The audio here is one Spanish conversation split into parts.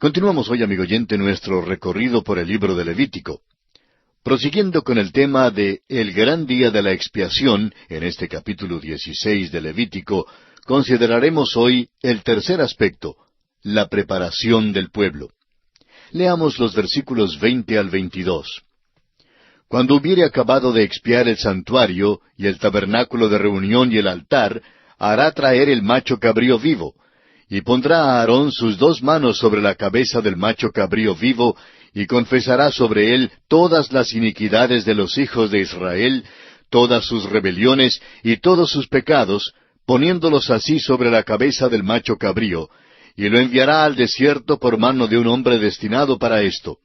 Continuamos hoy, amigo oyente, nuestro recorrido por el libro de Levítico. Prosiguiendo con el tema de el gran día de la expiación, en este capítulo 16 de Levítico, consideraremos hoy el tercer aspecto, la preparación del pueblo. Leamos los versículos 20 al 22. Cuando hubiere acabado de expiar el santuario, y el tabernáculo de reunión y el altar, hará traer el macho cabrío vivo, y pondrá a Aarón sus 2 manos sobre la cabeza del macho cabrío vivo, y confesará sobre él todas las iniquidades de los hijos de Israel, todas sus rebeliones y todos sus pecados, poniéndolos así sobre la cabeza del macho cabrío, y lo enviará al desierto por mano de un hombre destinado para esto.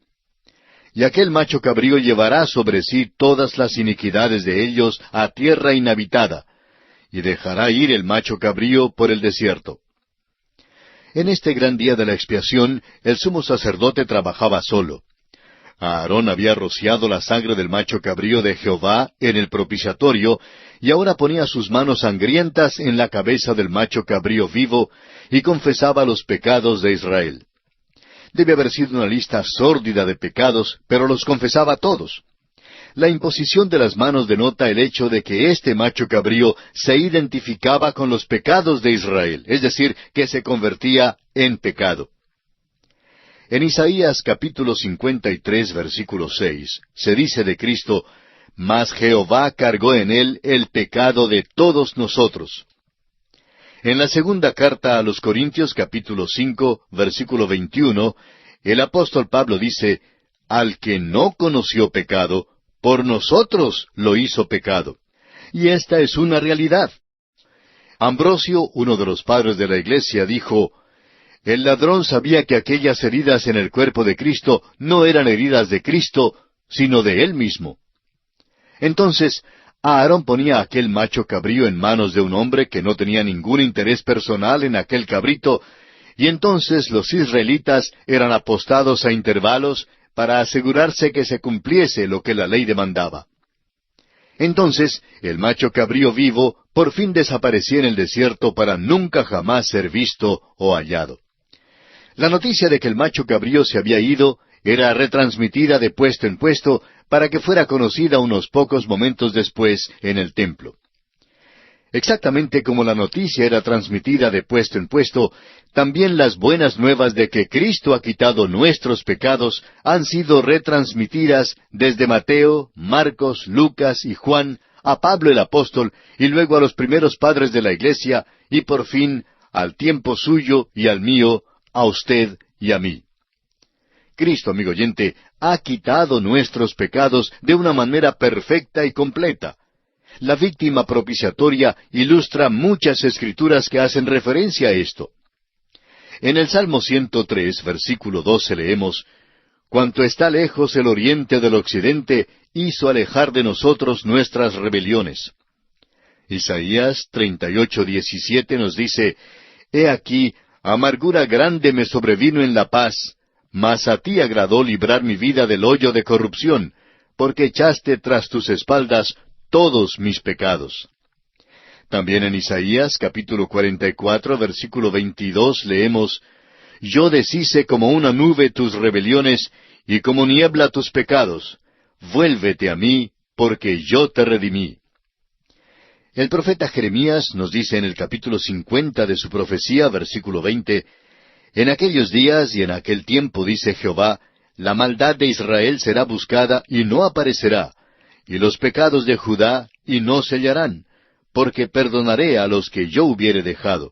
Y aquel macho cabrío llevará sobre sí todas las iniquidades de ellos a tierra inhabitada, y dejará ir el macho cabrío por el desierto. En este gran día de la expiación, el sumo sacerdote trabajaba solo. Aarón había rociado la sangre del macho cabrío de Jehová en el propiciatorio, y ahora ponía sus manos sangrientas en la cabeza del macho cabrío vivo, y confesaba los pecados de Israel. Debe haber sido una lista sórdida de pecados, pero los confesaba todos. La imposición de las manos denota el hecho de que este macho cabrío se identificaba con los pecados de Israel, es decir, que se convertía en pecado. En Isaías capítulo 53, versículo 6, se dice de Cristo, «Mas Jehová cargó en él el pecado de todos nosotros». En la segunda carta a los Corintios capítulo 5, versículo 21, el apóstol Pablo dice, «Al que no conoció pecado, por nosotros lo hizo pecado». Y esta es una realidad. Ambrosio, uno de los padres de la Iglesia, dijo, «El ladrón sabía que aquellas heridas en el cuerpo de Cristo no eran heridas de Cristo, sino de él mismo». Entonces, Aarón ponía aquel macho cabrío en manos de un hombre que no tenía ningún interés personal en aquel cabrito, y entonces los israelitas eran apostados a intervalos para asegurarse que se cumpliese lo que la ley demandaba. Entonces, el macho cabrío vivo por fin desaparecía en el desierto para nunca jamás ser visto o hallado. La noticia de que el macho cabrío se había ido era retransmitida de puesto en puesto para que fuera conocida unos pocos momentos después en el templo. Exactamente como la noticia era transmitida de puesto en puesto, también las buenas nuevas de que Cristo ha quitado nuestros pecados han sido retransmitidas desde Mateo, Marcos, Lucas y Juan a Pablo el apóstol y luego a los primeros padres de la Iglesia y por fin al tiempo suyo y al mío, a usted y a mí. Cristo, amigo oyente, ha quitado nuestros pecados de una manera perfecta y completa. La víctima propiciatoria ilustra muchas escrituras que hacen referencia a esto. En el Salmo 103, versículo 12 leemos, «Cuanto está lejos el oriente del occidente, hizo alejar de nosotros nuestras rebeliones». Isaías 38:17 nos dice, «He aquí, amargura grande me sobrevino en la paz, mas a ti agradó librar mi vida del hoyo de corrupción, porque echaste tras tus espaldas todos mis pecados». También en Isaías capítulo 44, versículo 22 leemos, «Yo deshice como una nube tus rebeliones, y como niebla tus pecados. Vuélvete a mí, porque yo te redimí». El profeta Jeremías nos dice en el capítulo 50 de su profecía, versículo 20, «En aquellos días y en aquel tiempo, dice Jehová, la maldad de Israel será buscada y no aparecerá, y los pecados de Judá y no se hallarán, porque perdonaré a los que yo hubiere dejado».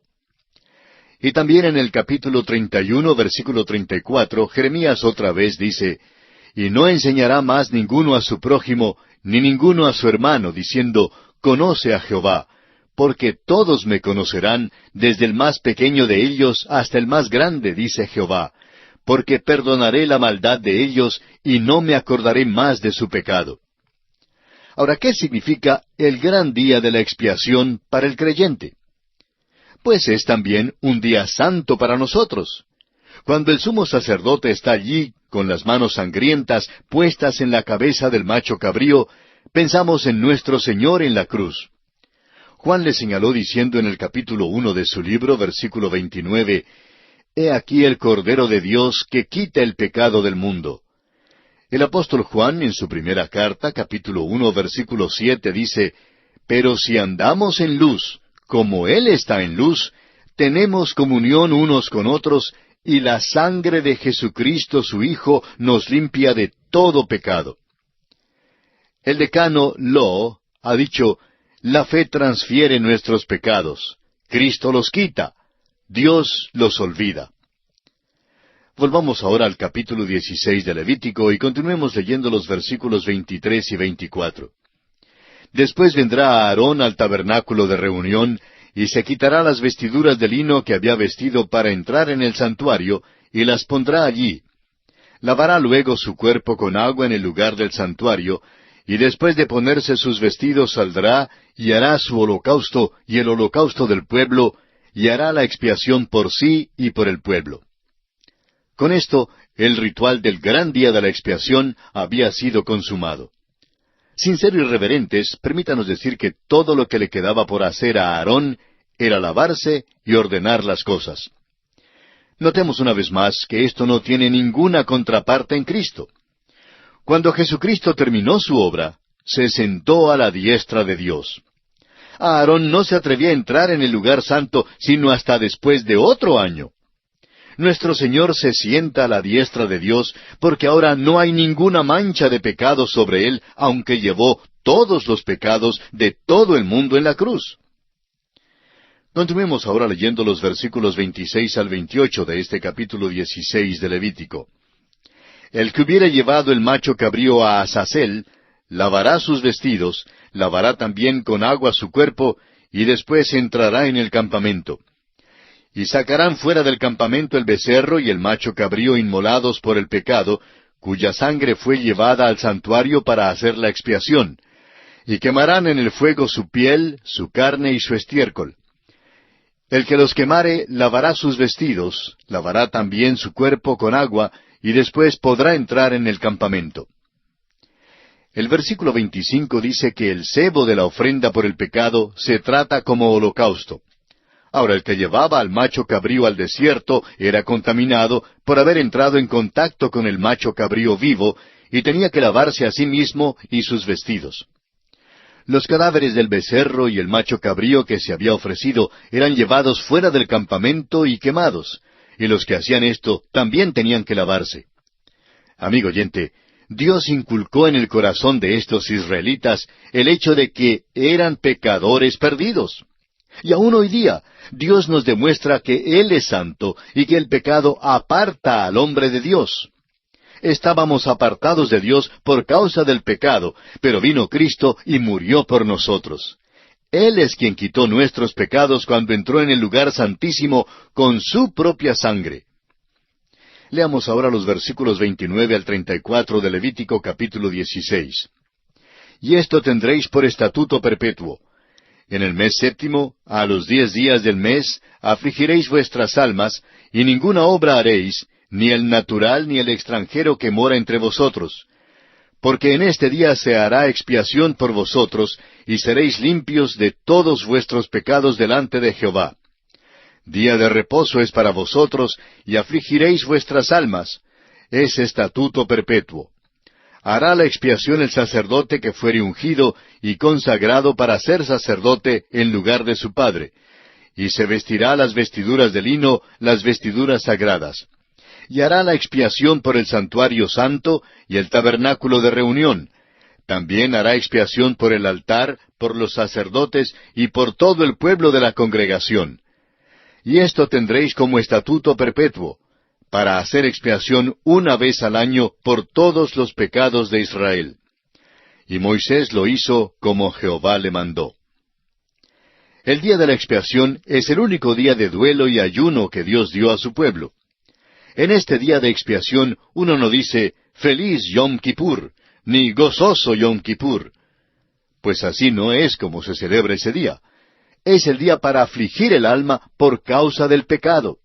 Y también en el capítulo 31, versículo 34, Jeremías otra vez dice, «Y no enseñará más ninguno a su prójimo, ni ninguno a su hermano, diciendo, Conoce a Jehová, porque todos me conocerán, desde el más pequeño de ellos hasta el más grande, dice Jehová, porque perdonaré la maldad de ellos, y no me acordaré más de su pecado». Ahora, ¿qué significa el gran día de la expiación para el creyente? Pues es también un día santo para nosotros. Cuando el sumo sacerdote está allí, con las manos sangrientas puestas en la cabeza del macho cabrío, pensamos en nuestro Señor en la cruz. Juan le señaló diciendo en el capítulo 1 de su libro, versículo 29, He aquí el Cordero de Dios que quita el pecado del mundo. El apóstol Juan, en su primera carta, capítulo 1, versículo 7, dice, Pero si andamos en luz, como Él está en luz, tenemos comunión unos con otros, y la sangre de Jesucristo su Hijo nos limpia de todo pecado. El decano Law ha dicho, la fe transfiere nuestros pecados. Cristo los quita. Dios los olvida. Volvamos ahora al capítulo 16 de Levítico y continuemos leyendo los versículos 23 y 24. Después vendrá Aarón al tabernáculo de reunión y se quitará las vestiduras de lino que había vestido para entrar en el santuario y las pondrá allí. Lavará luego su cuerpo con agua en el lugar del santuario, y después de ponerse sus vestidos saldrá y hará su holocausto y el holocausto del pueblo, y hará la expiación por sí y por el pueblo. Con esto, el ritual del gran día de la expiación había sido consumado. Sin ser irreverentes, permítanos decir que todo lo que le quedaba por hacer a Aarón era lavarse y ordenar las cosas. Notemos una vez más que esto no tiene ninguna contraparte en Cristo. Cuando Jesucristo terminó su obra, se sentó a la diestra de Dios. Aarón no se atrevía a entrar en el lugar santo sino hasta después de otro año. Nuestro Señor se sienta a la diestra de Dios porque ahora no hay ninguna mancha de pecado sobre Él, aunque llevó todos los pecados de todo el mundo en la cruz. Continuemos ahora leyendo los versículos 26 al 28 de este capítulo 16 de Levítico. El que hubiere llevado el macho cabrío a Azazel, lavará sus vestidos, lavará también con agua su cuerpo, y después entrará en el campamento. Y sacarán fuera del campamento el becerro y el macho cabrío inmolados por el pecado, cuya sangre fue llevada al santuario para hacer la expiación, y quemarán en el fuego su piel, su carne y su estiércol. El que los quemare lavará sus vestidos, lavará también su cuerpo con agua, y después podrá entrar en el campamento. El versículo 25 dice que el sebo de la ofrenda por el pecado se trata como holocausto. Ahora, el que llevaba al macho cabrío al desierto era contaminado por haber entrado en contacto con el macho cabrío vivo y tenía que lavarse a sí mismo y sus vestidos. Los cadáveres del becerro y el macho cabrío que se había ofrecido eran llevados fuera del campamento y quemados, y los que hacían esto también tenían que lavarse. Amigo oyente, Dios inculcó en el corazón de estos israelitas el hecho de que eran pecadores perdidos. Y aún hoy día, Dios nos demuestra que Él es santo y que el pecado aparta al hombre de Dios. Estábamos apartados de Dios por causa del pecado, pero vino Cristo y murió por nosotros. Él es quien quitó nuestros pecados cuando entró en el lugar santísimo con su propia sangre. Leamos ahora los versículos 29 al 34 de Levítico capítulo 16. Y esto tendréis por estatuto perpetuo. En el mes séptimo, a los 10 días del mes, afligiréis vuestras almas, y ninguna obra haréis, ni el natural ni el extranjero que mora entre vosotros. Porque en este día se hará expiación por vosotros, y seréis limpios de todos vuestros pecados delante de Jehová. Día de reposo es para vosotros, y afligiréis vuestras almas. Es estatuto perpetuo. Hará la expiación el sacerdote que fuere ungido y consagrado para ser sacerdote en lugar de su padre, y se vestirá las vestiduras de lino, las vestiduras sagradas. Y hará la expiación por el santuario santo y el tabernáculo de reunión. También hará expiación por el altar, por los sacerdotes y por todo el pueblo de la congregación. Y esto tendréis como estatuto perpetuo, para hacer expiación una vez al año por todos los pecados de Israel. Y Moisés lo hizo como Jehová le mandó. El día de la expiación es el único día de duelo y ayuno que Dios dio a su pueblo. En este día de expiación uno no dice, «Feliz Yom Kippur», ni «Gozoso Yom Kippur», pues así no es como se celebra ese día. Es el día para afligir el alma por causa del pecado.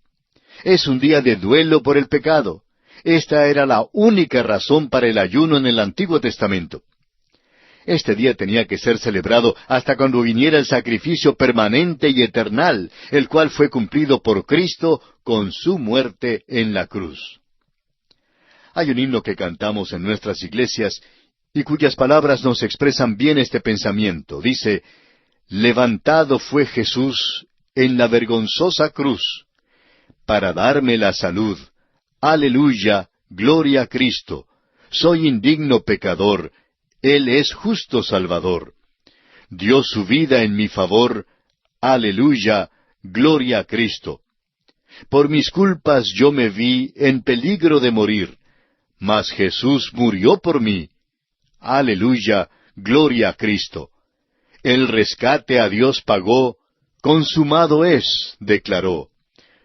Es un día de duelo por el pecado. Esta era la única razón para el ayuno en el Antiguo Testamento. Este día tenía que ser celebrado hasta cuando viniera el sacrificio permanente y eternal, el cual fue cumplido por Cristo con su muerte en la cruz. Hay un himno que cantamos en nuestras iglesias y cuyas palabras nos expresan bien este pensamiento. Dice: «Levantado fue Jesús en la vergonzosa cruz, para darme la salud. Aleluya, gloria a Cristo. Soy indigno pecador, Él es justo Salvador. Dio su vida en mi favor. Aleluya, gloria a Cristo. Por mis culpas yo me vi en peligro de morir, mas Jesús murió por mí. Aleluya, gloria a Cristo. El rescate a Dios pagó, consumado es, declaró.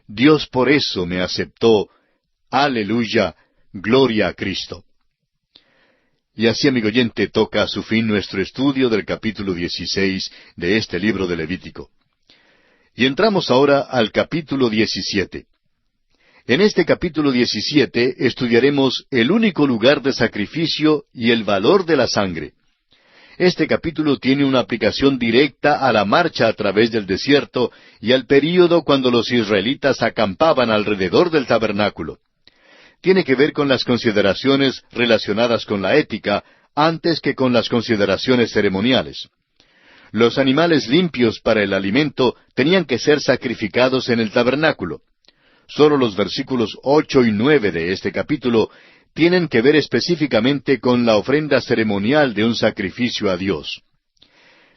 Dios por eso me aceptó. Aleluya, gloria a Cristo». Y así, amigo oyente, toca a su fin nuestro estudio del capítulo 16 de este libro de Levítico. Y entramos ahora al capítulo 17. En este capítulo 17 estudiaremos el único lugar de sacrificio y el valor de la sangre. Este capítulo tiene una aplicación directa a la marcha a través del desierto y al período cuando los israelitas acampaban alrededor del tabernáculo. Tiene que ver con las consideraciones relacionadas con la ética antes que con las consideraciones ceremoniales. Los animales limpios para el alimento tenían que ser sacrificados en el tabernáculo. Solo los versículos 8 y 9 de este capítulo tienen que ver específicamente con la ofrenda ceremonial de un sacrificio a Dios.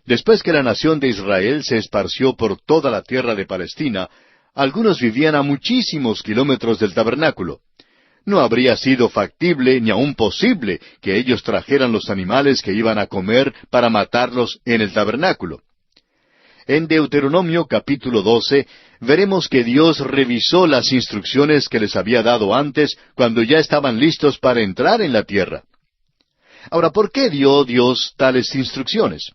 Después que la nación de Israel se esparció por toda la tierra de Palestina, algunos vivían a muchísimos kilómetros del tabernáculo. No habría sido factible ni aun posible que ellos trajeran los animales que iban a comer para matarlos en el tabernáculo. En Deuteronomio capítulo 12 veremos que Dios revisó las instrucciones que les había dado antes cuando ya estaban listos para entrar en la tierra. Ahora, ¿por qué dio Dios tales instrucciones?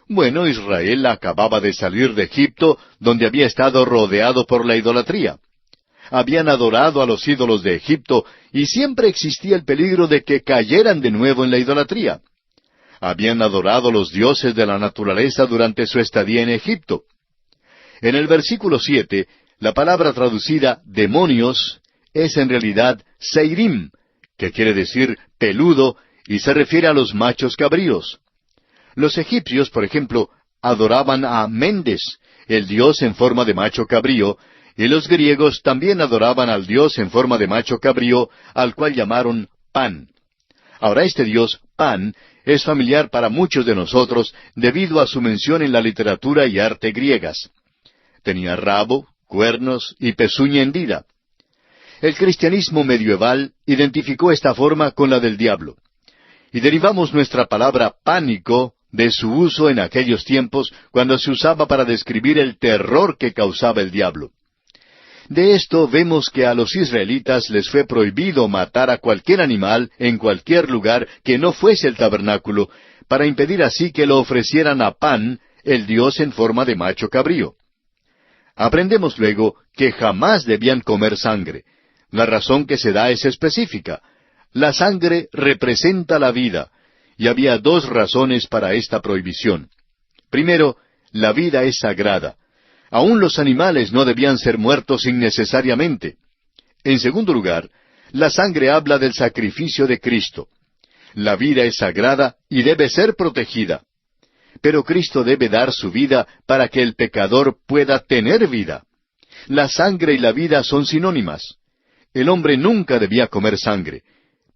Bueno, Israel acababa de salir de Egipto, donde había estado rodeado por la idolatría. Habían adorado a los ídolos de Egipto y siempre existía el peligro de que cayeran de nuevo en la idolatría. Habían adorado a los dioses de la naturaleza durante su estadía en Egipto. En el versículo 7, la palabra traducida demonios es en realidad seirim, que quiere decir peludo, y se refiere a los machos cabríos. Los egipcios, por ejemplo, adoraban a Mendes, el dios en forma de macho cabrío, y los griegos también adoraban al dios en forma de macho cabrío, al cual llamaron Pan. Ahora, este dios, Pan, es familiar para muchos de nosotros debido a su mención en la literatura y arte griegas. Tenía rabo, cuernos y pezuña hendida. El cristianismo medieval identificó esta forma con la del diablo. Y derivamos nuestra palabra pánico de su uso en aquellos tiempos cuando se usaba para describir el terror que causaba el diablo. De esto vemos que a los israelitas les fue prohibido matar a cualquier animal en cualquier lugar que no fuese el tabernáculo, para impedir así que lo ofrecieran a Pan, el dios en forma de macho cabrío. Aprendemos luego que jamás debían comer sangre. La razón que se da es específica. La sangre representa la vida, y había dos razones para esta prohibición. Primero, la vida es sagrada. Aún los animales no debían ser muertos innecesariamente. En segundo lugar, la sangre habla del sacrificio de Cristo. La vida es sagrada y debe ser protegida. Pero Cristo debe dar su vida para que el pecador pueda tener vida. La sangre y la vida son sinónimas. El hombre nunca debía comer sangre,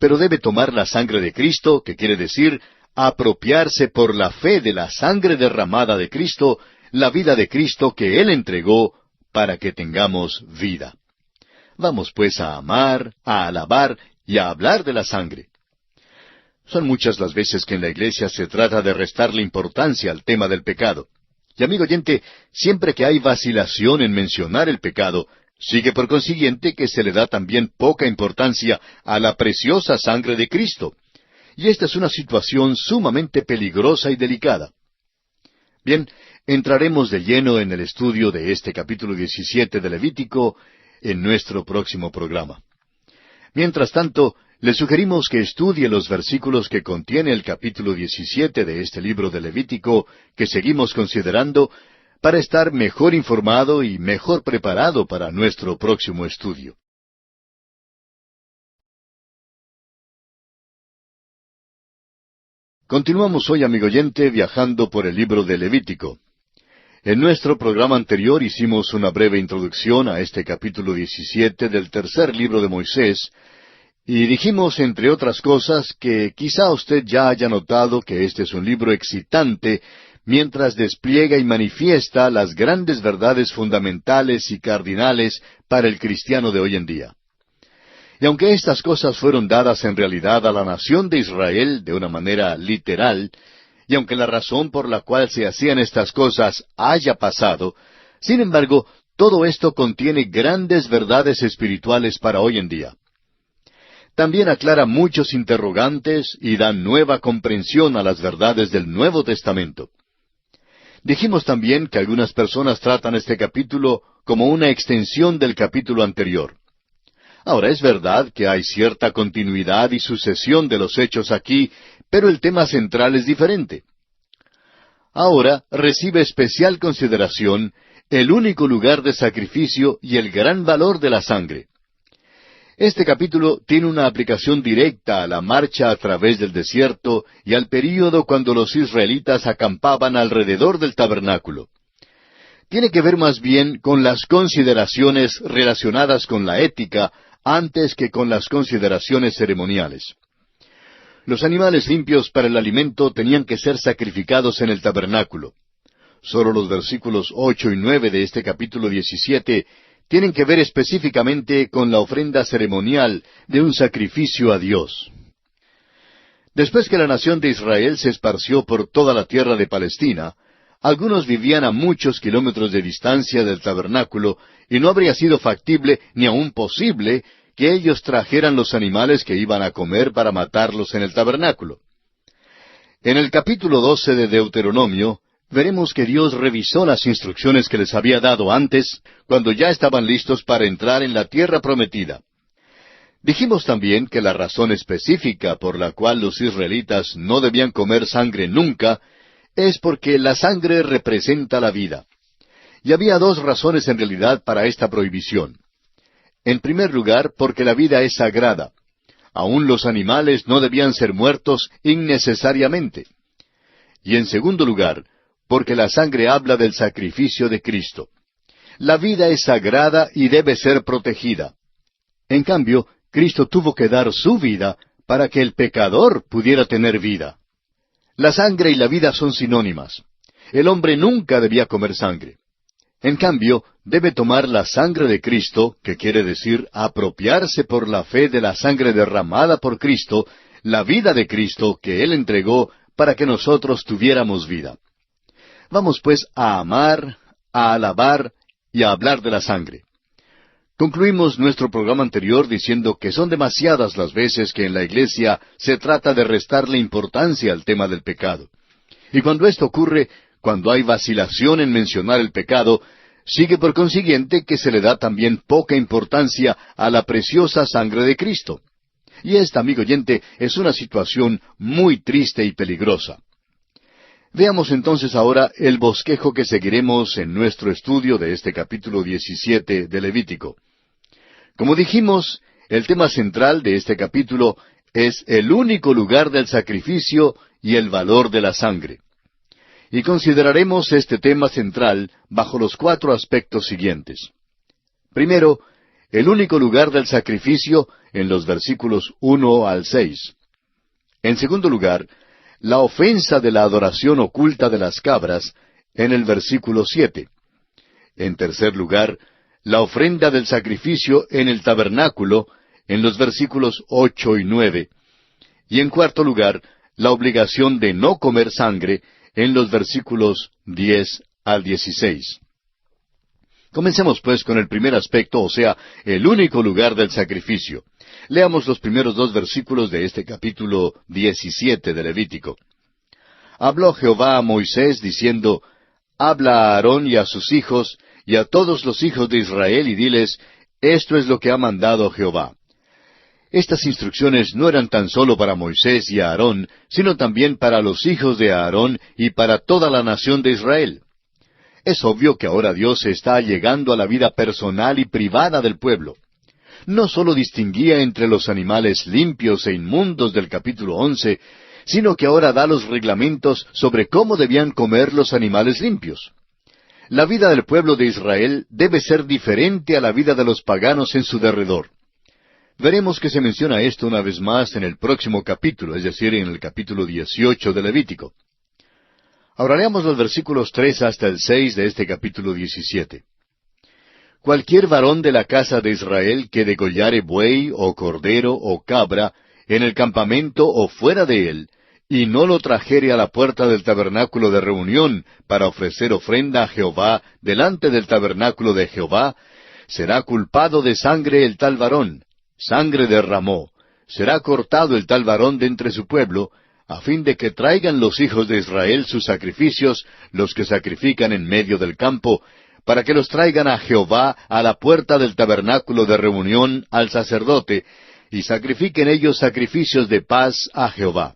pero debe tomar la sangre de Cristo, que quiere decir apropiarse por la fe de la sangre derramada de Cristo, la vida de Cristo que Él entregó para que tengamos vida. Vamos pues a amar, a alabar y a hablar de la sangre. Son muchas las veces que en la iglesia se trata de restarle importancia al tema del pecado. Y amigo oyente, siempre que hay vacilación en mencionar el pecado, sigue por consiguiente que se le da también poca importancia a la preciosa sangre de Cristo. Y esta es una situación sumamente peligrosa y delicada. Bien, entraremos de lleno en el estudio de este capítulo 17 de Levítico en nuestro próximo programa. Mientras tanto, Le sugerimos que estudie los versículos que contiene el capítulo 17 de este libro de Levítico que seguimos considerando para estar mejor informado y mejor preparado para nuestro próximo estudio. Continuamos hoy, amigo oyente, viajando por el libro de Levítico. En nuestro programa anterior hicimos una breve introducción a este capítulo 17 del tercer libro de Moisés, y dijimos, entre otras cosas, que quizá usted ya haya notado que este es un libro excitante mientras despliega y manifiesta las grandes verdades fundamentales y cardinales para el cristiano de hoy en día. Y aunque estas cosas fueron dadas en realidad a la nación de Israel de una manera literal, y aunque la razón por la cual se hacían estas cosas haya pasado, sin embargo, todo esto contiene grandes verdades espirituales para hoy en día. También aclara muchos interrogantes y da nueva comprensión a las verdades del Nuevo Testamento. Dijimos también que algunas personas tratan este capítulo como una extensión del capítulo anterior. Ahora, es verdad que hay cierta continuidad y sucesión de los hechos aquí, pero el tema central es diferente. Ahora recibe especial consideración el único lugar de sacrificio y el gran valor de la sangre. Este capítulo tiene una aplicación directa a la marcha a través del desierto y al período cuando los israelitas acampaban alrededor del tabernáculo. Tiene que ver más bien con las consideraciones relacionadas con la ética antes que con las consideraciones ceremoniales. Los animales limpios para el alimento tenían que ser sacrificados en el tabernáculo. Solo los versículos 8 y 9 de este capítulo 17 tienen que ver específicamente con la ofrenda ceremonial de un sacrificio a Dios. Después que la nación de Israel se esparció por toda la tierra de Palestina, algunos vivían a muchos kilómetros de distancia del tabernáculo y no habría sido factible ni aun posible que ellos trajeran los animales que iban a comer para matarlos en el tabernáculo. En el capítulo 12 de Deuteronomio, veremos que Dios revisó las instrucciones que les había dado antes, cuando ya estaban listos para entrar en la tierra prometida. Dijimos también que la razón específica por la cual los israelitas no debían comer sangre nunca es porque la sangre representa la vida. Y había dos razones en realidad para esta prohibición. En primer lugar, porque la vida es sagrada. Aún los animales no debían ser muertos innecesariamente. Y en segundo lugar, porque la sangre habla del sacrificio de Cristo. La vida es sagrada y debe ser protegida. En cambio, Cristo tuvo que dar su vida para que el pecador pudiera tener vida. La sangre y la vida son sinónimas. El hombre nunca debía comer sangre. En cambio, debe tomar la sangre de Cristo, que quiere decir apropiarse por la fe de la sangre derramada por Cristo, la vida de Cristo que Él entregó para que nosotros tuviéramos vida. Vamos pues a amar, a alabar y a hablar de la sangre. Concluimos nuestro programa anterior diciendo que son demasiadas las veces que en la iglesia se trata de restarle importancia al tema del pecado. Y cuando esto ocurre, cuando hay vacilación en mencionar el pecado, sigue por consiguiente que se le da también poca importancia a la preciosa sangre de Cristo. Y esta, amigo oyente, es una situación muy triste y peligrosa. Veamos entonces ahora el bosquejo que seguiremos en nuestro estudio de este capítulo 17 de Levítico. Como dijimos, el tema central de este capítulo es el único lugar del sacrificio y el valor de la sangre. Y consideraremos este tema central bajo los 4 aspectos siguientes. Primero, el único lugar del sacrificio en los versículos 1 al 6. En segundo lugar, la ofensa de la adoración oculta de las cabras en el versículo 7. En tercer lugar, la ofrenda del sacrificio en el tabernáculo en los versículos 8 y 9. Y en cuarto lugar, la obligación de no comer sangre en los versículos 10 al 16. Comencemos pues con el primer aspecto, o sea, el único lugar del sacrificio. Leamos los primeros 2 versículos de este capítulo 17 de Levítico. Habló Jehová a Moisés diciendo, Habla a Aarón y a sus hijos, y a todos los hijos de Israel, y diles, Esto es lo que ha mandado Jehová. Estas instrucciones no eran tan solo para Moisés y Aarón, sino también para los hijos de Aarón y para toda la nación de Israel. Es obvio que ahora Dios se está llegando a la vida personal y privada del pueblo. No sólo distinguía entre los animales limpios e inmundos del capítulo 11, sino que ahora da los reglamentos sobre cómo debían comer los animales limpios. La vida del pueblo de Israel debe ser diferente a la vida de los paganos en su derredor. Veremos que se menciona esto una vez más en el próximo capítulo, es decir, en el capítulo 18 de Levítico. Ahora leamos los versículos 3 hasta el 6 de este capítulo 17. Cualquier varón de la casa de Israel que degollare buey, o cordero, o cabra, en el campamento o fuera de él, y no lo trajere a la puerta del tabernáculo de reunión para ofrecer ofrenda a Jehová delante del tabernáculo de Jehová, será culpado de sangre el tal varón, sangre derramó, será cortado el tal varón de entre su pueblo, a fin de que traigan los hijos de Israel sus sacrificios, los que sacrifican en medio del campo, para que los traigan a Jehová a la puerta del tabernáculo de reunión al sacerdote, y sacrifiquen ellos sacrificios de paz a Jehová.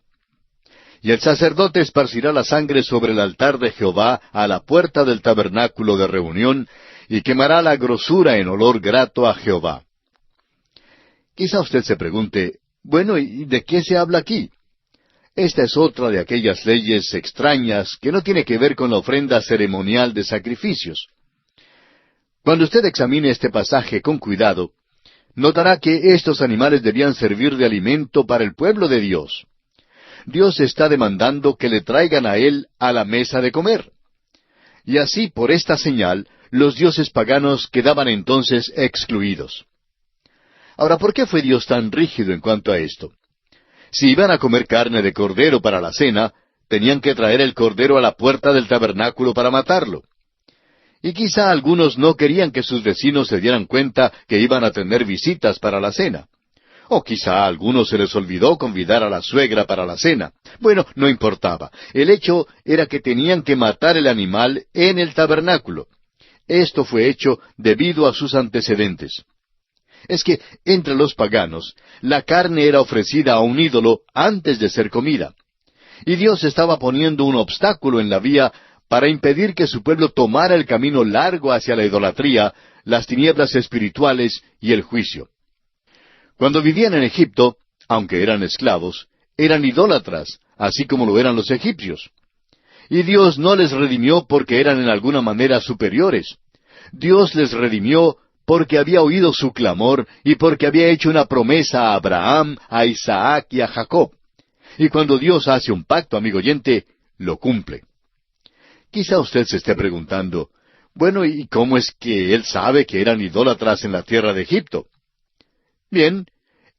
Y el sacerdote esparcirá la sangre sobre el altar de Jehová a la puerta del tabernáculo de reunión, y quemará la grosura en olor grato a Jehová. Quizá usted se pregunte, bueno, ¿y de qué se habla aquí? Esta es otra de aquellas leyes extrañas que no tiene que ver con la ofrenda ceremonial de sacrificios. Cuando usted examine este pasaje con cuidado, notará que estos animales debían servir de alimento para el pueblo de Dios. Dios está demandando que le traigan a Él a la mesa de comer. Y así, por esta señal, los dioses paganos quedaban entonces excluidos. Ahora, ¿por qué fue Dios tan rígido en cuanto a esto? Si iban a comer carne de cordero para la cena, tenían que traer el cordero a la puerta del tabernáculo para matarlo. Y quizá algunos no querían que sus vecinos se dieran cuenta que iban a tener visitas para la cena. O quizá a algunos se les olvidó convidar a la suegra para la cena. Bueno, no importaba. El hecho era que tenían que matar el animal en el tabernáculo. Esto fue hecho debido a sus antecedentes. Es que entre los paganos, la carne era ofrecida a un ídolo antes de ser comida. Y Dios estaba poniendo un obstáculo en la vía para impedir que su pueblo tomara el camino largo hacia la idolatría, las tinieblas espirituales y el juicio. Cuando vivían en Egipto, aunque eran esclavos, eran idólatras, así como lo eran los egipcios. Y Dios no les redimió porque eran en alguna manera superiores. Dios les redimió porque había oído su clamor y porque había hecho una promesa a Abraham, a Isaac y a Jacob. Y cuando Dios hace un pacto, amigo oyente, lo cumple. Quizá usted se esté preguntando, bueno, ¿y cómo es que Él sabe que eran idólatras en la tierra de Egipto? Bien,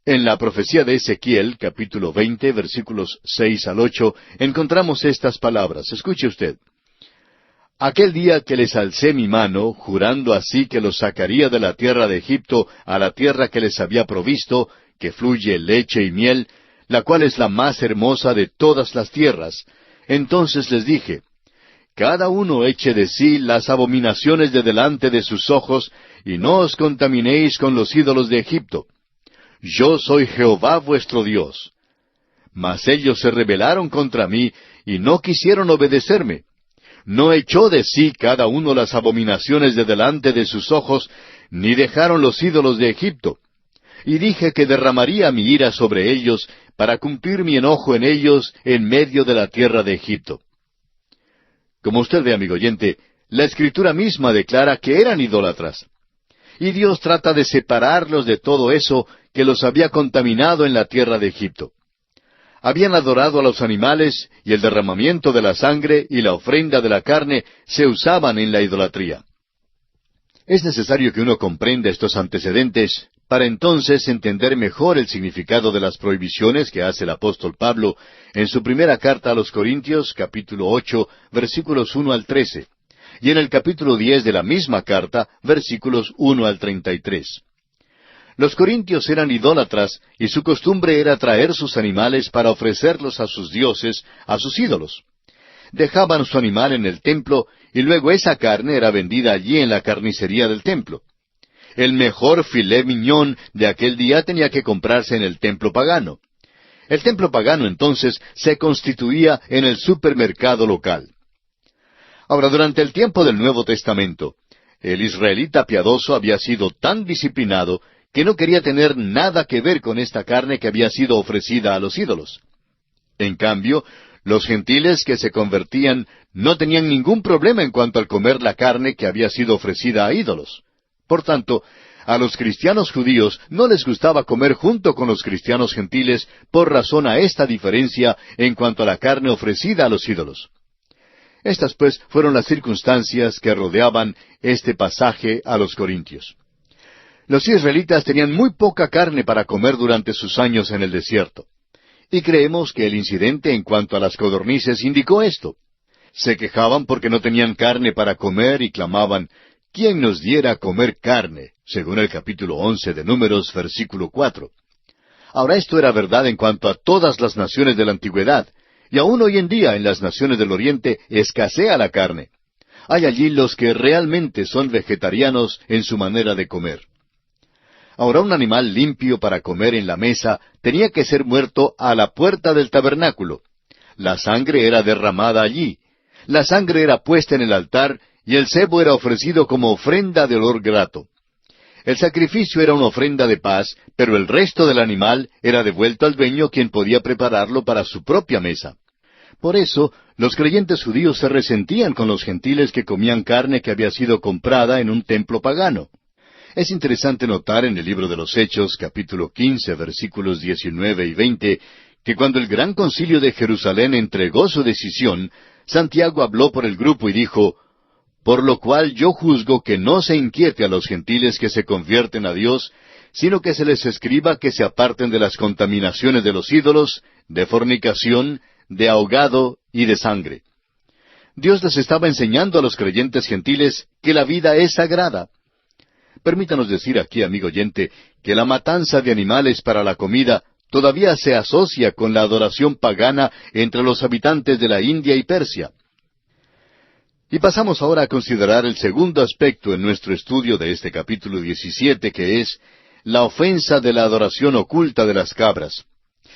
en la profecía de Ezequiel, capítulo 20, versículos 6 al 8, encontramos estas palabras. Escuche usted. Aquel día que les alcé mi mano, jurando así que los sacaría de la tierra de Egipto a la tierra que les había provisto, que fluye leche y miel, la cual es la más hermosa de todas las tierras. Entonces les dije, cada uno eche de sí las abominaciones de delante de sus ojos, y no os contaminéis con los ídolos de Egipto. Yo soy Jehová vuestro Dios. Mas ellos se rebelaron contra mí, y no quisieron obedecerme. No echó de sí cada uno las abominaciones de delante de sus ojos, ni dejaron los ídolos de Egipto. Y dije que derramaría mi ira sobre ellos, para cumplir mi enojo en ellos en medio de la tierra de Egipto. Como usted ve, amigo oyente, la Escritura misma declara que eran idólatras. Y Dios trata de separarlos de todo eso que los había contaminado en la tierra de Egipto. Habían adorado a los animales, y el derramamiento de la sangre y la ofrenda de la carne se usaban en la idolatría. Es necesario que uno comprenda estos antecedentes para entonces entender mejor el significado de las prohibiciones que hace el apóstol Pablo en su primera carta a los Corintios, capítulo 8, versículos 1 al 13, y en el capítulo 10 de la misma carta, versículos 1 al 33. Los corintios eran idólatras, y su costumbre era traer sus animales para ofrecerlos a sus dioses, a sus ídolos. Dejaban su animal en el templo, y luego esa carne era vendida allí en la carnicería del templo. El mejor filet mignon de aquel día tenía que comprarse en el templo pagano. El templo pagano entonces se constituía en el supermercado local. Ahora, durante el tiempo del Nuevo Testamento, el israelita piadoso había sido tan disciplinado que no quería tener nada que ver con esta carne que había sido ofrecida a los ídolos. En cambio, los gentiles que se convertían no tenían ningún problema en cuanto al comer la carne que había sido ofrecida a ídolos. Por tanto, a los cristianos judíos no les gustaba comer junto con los cristianos gentiles por razón a esta diferencia en cuanto a la carne ofrecida a los ídolos. Estas, pues, fueron las circunstancias que rodeaban este pasaje a los corintios. Los israelitas tenían muy poca carne para comer durante sus años en el desierto. Y creemos que el incidente en cuanto a las codornices indicó esto. Se quejaban porque no tenían carne para comer y clamaban, ¿quién nos diera a comer carne? Según el capítulo 11 de Números, versículo 4. Ahora, esto era verdad en cuanto a todas las naciones de la antigüedad, y aún hoy en día en las naciones del Oriente escasea la carne. Hay allí los que realmente son vegetarianos en su manera de comer. Ahora, un animal limpio para comer en la mesa tenía que ser muerto a la puerta del tabernáculo. La sangre era derramada allí. La sangre era puesta en el altar y el cebo era ofrecido como ofrenda de olor grato. El sacrificio era una ofrenda de paz, pero el resto del animal era devuelto al dueño, quien podía prepararlo para su propia mesa. Por eso, los creyentes judíos se resentían con los gentiles que comían carne que había sido comprada en un templo pagano. Es interesante notar en el libro de los Hechos, capítulo 15, versículos 19 y 20, que cuando el gran concilio de Jerusalén entregó su decisión, Santiago habló por el grupo y dijo, «Por lo cual yo juzgo que no se inquiete a los gentiles que se convierten a Dios, sino que se les escriba que se aparten de las contaminaciones de los ídolos, de fornicación, de ahogado y de sangre». Dios les estaba enseñando a los creyentes gentiles que la vida es sagrada. Permítanos decir aquí, amigo oyente, que la matanza de animales para la comida todavía se asocia con la adoración pagana entre los habitantes de la India y Persia. Y pasamos ahora a considerar el segundo aspecto en nuestro estudio de este capítulo 17, que es la ofensa de la adoración oculta de las cabras.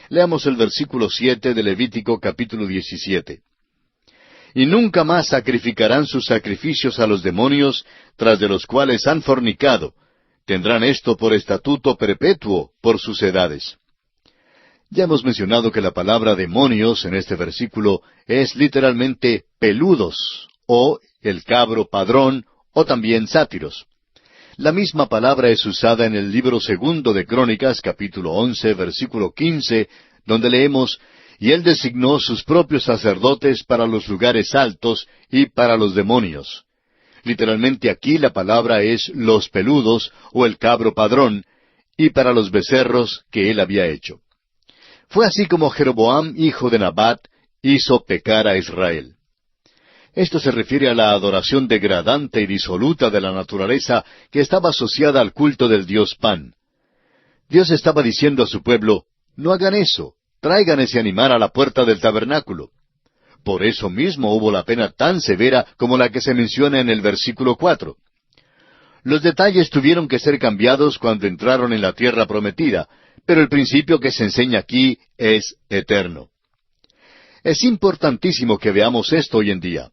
Leamos el versículo 7 de Levítico capítulo 17. «Y nunca más sacrificarán sus sacrificios a los demonios, tras de los cuales han fornicado. Tendrán esto por estatuto perpetuo por sus edades». Ya hemos mencionado que la palabra demonios en este versículo es literalmente peludos, o el cabro padrón, o también sátiros. La misma palabra es usada en el libro segundo de Crónicas, capítulo 11, versículo 15, donde leemos, «Y él designó sus propios sacerdotes para los lugares altos y para los demonios». Literalmente aquí la palabra es los peludos, o el cabro padrón, y para los becerros que él había hecho. Fue así como Jeroboam, hijo de Nabat, hizo pecar a Israel. Esto se refiere a la adoración degradante y disoluta de la naturaleza que estaba asociada al culto del dios Pan. Dios estaba diciendo a su pueblo, no hagan eso, traigan ese animal a la puerta del tabernáculo. Por eso mismo hubo la pena tan severa como la que se menciona en el versículo 4. Los detalles tuvieron que ser cambiados cuando entraron en la tierra prometida, pero el principio que se enseña aquí es eterno. Es importantísimo que veamos esto hoy en día.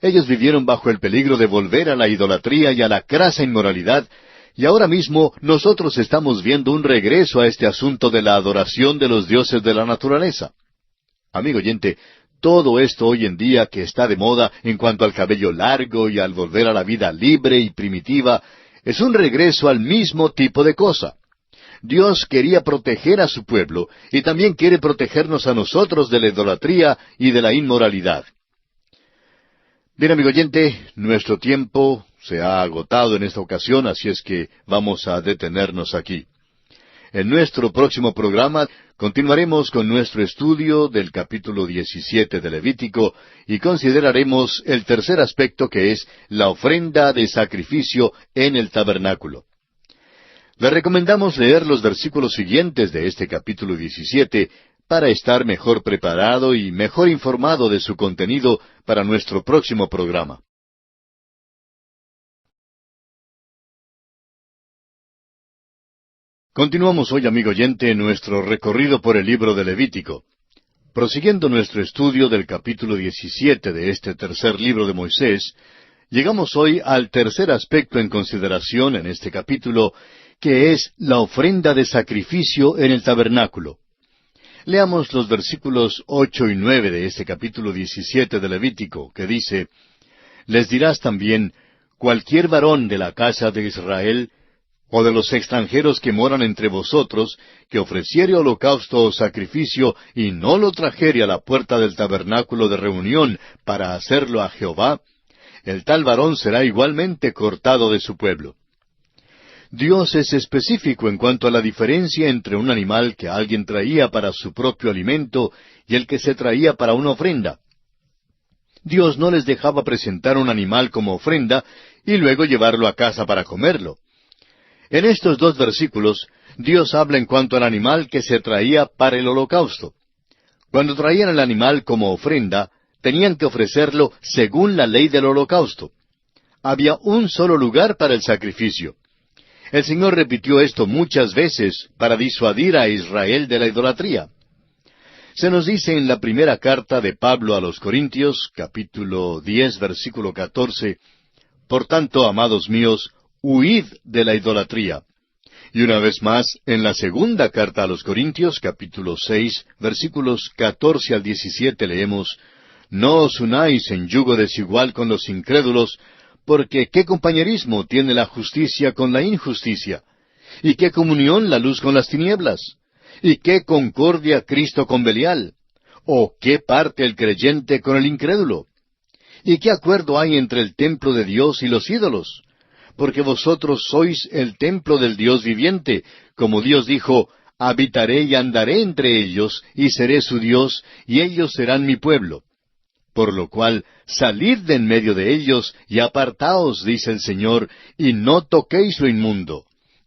Ellos vivieron bajo el peligro de volver a la idolatría y a la crasa inmoralidad, y ahora mismo nosotros estamos viendo un regreso a este asunto de la adoración de los dioses de la naturaleza. Amigo oyente, todo esto hoy en día que está de moda en cuanto al cabello largo y al volver a la vida libre y primitiva, es un regreso al mismo tipo de cosa. Dios quería proteger a su pueblo y también quiere protegernos a nosotros de la idolatría y de la inmoralidad. Bien, amigo oyente, nuestro tiempo se ha agotado en esta ocasión, así es que vamos a detenernos aquí. En nuestro próximo programa continuaremos con nuestro estudio del capítulo 17 de Levítico y consideraremos el tercer aspecto, que es la ofrenda de sacrificio en el tabernáculo. Le recomendamos leer los versículos siguientes de este capítulo 17 para estar mejor preparado y mejor informado de su contenido para nuestro próximo programa. Continuamos hoy, amigo oyente, nuestro recorrido por el libro de Levítico. Prosiguiendo nuestro estudio del capítulo 17 de este tercer libro de Moisés, llegamos hoy al tercer aspecto en consideración en este capítulo, que es la ofrenda de sacrificio en el tabernáculo. Leamos los versículos 8 y 9 de este capítulo 17 de Levítico, que dice: Les dirás también: cualquier varón de la casa de Israel, o de los extranjeros que moran entre vosotros, que ofreciere holocausto o sacrificio, y no lo trajere a la puerta del tabernáculo de reunión para hacerlo a Jehová, el tal varón será igualmente cortado de su pueblo. Dios es específico en cuanto a la diferencia entre un animal que alguien traía para su propio alimento y el que se traía para una ofrenda. Dios no les dejaba presentar un animal como ofrenda y luego llevarlo a casa para comerlo. En estos dos versículos, Dios habla en cuanto al animal que se traía para el holocausto. Cuando traían el animal como ofrenda, tenían que ofrecerlo según la ley del holocausto. Había un solo lugar para el sacrificio. El Señor repitió esto muchas veces para disuadir a Israel de la idolatría. Se nos dice en la primera carta de Pablo a los Corintios, capítulo 10, versículo 14, Por tanto, amados míos, huid de la idolatría. Y una vez más, en la segunda carta a los Corintios, capítulo 6, versículos 14 al 17, leemos: No os unáis en yugo desigual con los incrédulos, porque ¿qué compañerismo tiene la justicia con la injusticia? ¿Y qué comunión la luz con las tinieblas? ¿Y qué concordia Cristo con Belial? ¿O qué parte el creyente con el incrédulo? ¿Y qué acuerdo hay entre el templo de Dios y los ídolos? Porque vosotros sois el templo del Dios viviente, como Dios dijo: Habitaré y andaré entre ellos, y seré su Dios, y ellos serán mi pueblo. Por lo cual, salid de en medio de ellos, y apartaos, dice el Señor, y no toquéis lo inmundo,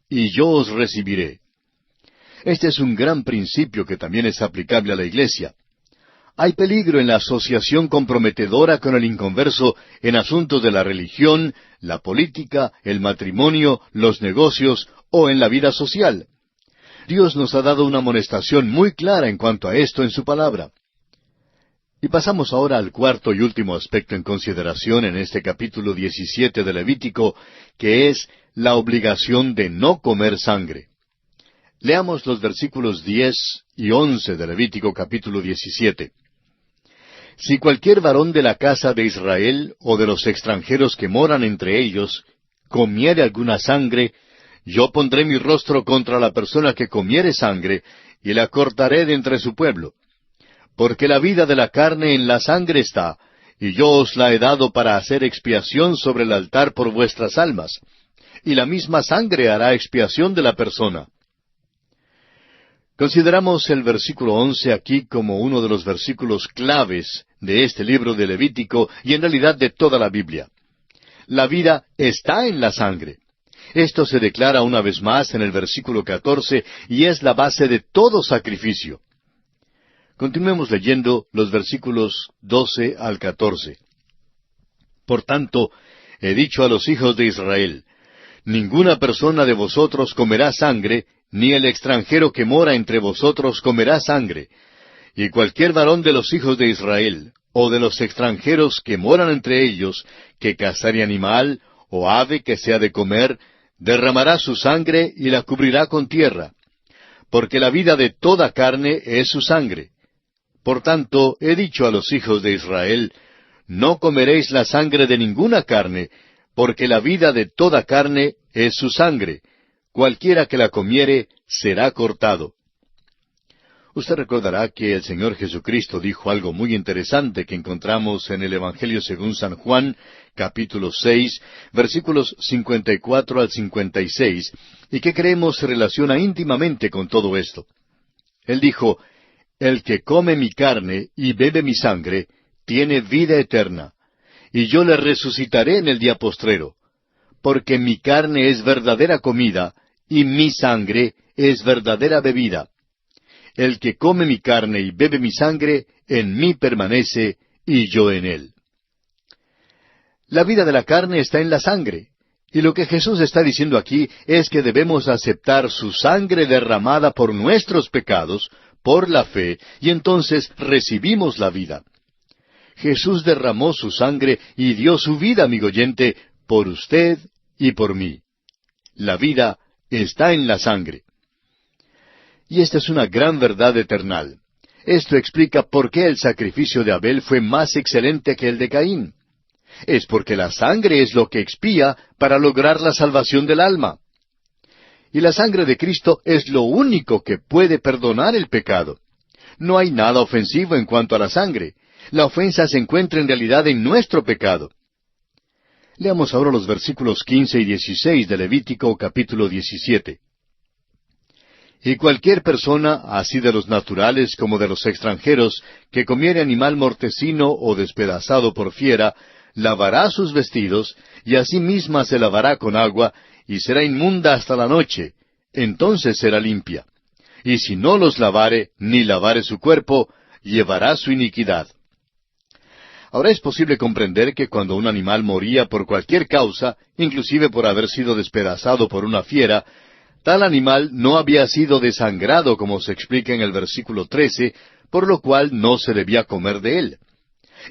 y yo os recibiré. Este es un gran principio que también es aplicable a la iglesia. Hay peligro en la asociación comprometedora con el inconverso en asuntos de la religión, la política, el matrimonio, los negocios o en la vida social. Dios nos ha dado una amonestación muy clara en cuanto a esto en su palabra. Y pasamos ahora al cuarto y último aspecto en consideración en este capítulo 17 de Levítico, que es la obligación de no comer sangre. Leamos los versículos 10 y 11 de Levítico capítulo 17. Si cualquier varón de la casa de Israel o de los extranjeros que moran entre ellos comiere alguna sangre, yo pondré mi rostro contra la persona que comiere sangre, y la cortaré de entre su pueblo. Porque la vida de la carne en la sangre está, y yo os la he dado para hacer expiación sobre el altar por vuestras almas, y la misma sangre hará expiación de la persona. Consideramos el versículo 11 aquí como uno de los versículos claves de este libro de Levítico y en realidad de toda la Biblia. La vida está en la sangre. Esto se declara una vez más en el versículo 14 y es la base de todo sacrificio. Continuemos leyendo los versículos 12 al 14. Por tanto, he dicho a los hijos de Israel: ninguna persona de vosotros comerá sangre, ni el extranjero que mora entre vosotros comerá sangre. Y cualquier varón de los hijos de Israel, o de los extranjeros que moran entre ellos, que cazare animal, o ave que sea de comer, derramará su sangre y la cubrirá con tierra. Porque la vida de toda carne es su sangre. Por tanto, he dicho a los hijos de Israel: no comeréis la sangre de ninguna carne, porque la vida de toda carne es su sangre. Cualquiera que la comiere será cortado. Usted recordará que el Señor Jesucristo dijo algo muy interesante que encontramos en el Evangelio según San Juan, capítulo 6, versículos 54 al 56, y que creemos se relaciona íntimamente con todo esto. Él dijo: El que come mi carne y bebe mi sangre, tiene vida eterna, y yo le resucitaré en el día postrero, porque mi carne es verdadera comida, y mi sangre es verdadera bebida. El que come mi carne y bebe mi sangre, en mí permanece, y yo en él. La vida de la carne está en la sangre, Y lo que Jesús está diciendo aquí es que debemos aceptar su sangre derramada por nuestros pecados, por la fe, y entonces recibimos la vida. Jesús derramó su sangre y dio su vida, amigo oyente, por usted y por mí. La vida está en la sangre. Y esta es una gran verdad eternal. Esto explica por qué el sacrificio de Abel fue más excelente que el de Caín. Es porque la sangre es lo que expía para lograr la salvación del alma. Y la sangre de Cristo es lo único que puede perdonar el pecado. No hay nada ofensivo en cuanto a la sangre. La ofensa se encuentra en realidad en nuestro pecado. Leamos ahora los versículos 15 y 16 de Levítico capítulo 17. Y cualquier persona, así de los naturales como de los extranjeros, que comiere animal mortecino o despedazado por fiera, lavará sus vestidos, y a sí misma se lavará con agua, y será inmunda hasta la noche, entonces será limpia. Y si no los lavare, ni lavare su cuerpo, llevará su iniquidad. Ahora es posible comprender que cuando un animal moría por cualquier causa, inclusive por haber sido despedazado por una fiera, tal animal no había sido desangrado, como se explica en el versículo 13, por lo cual no se debía comer de él.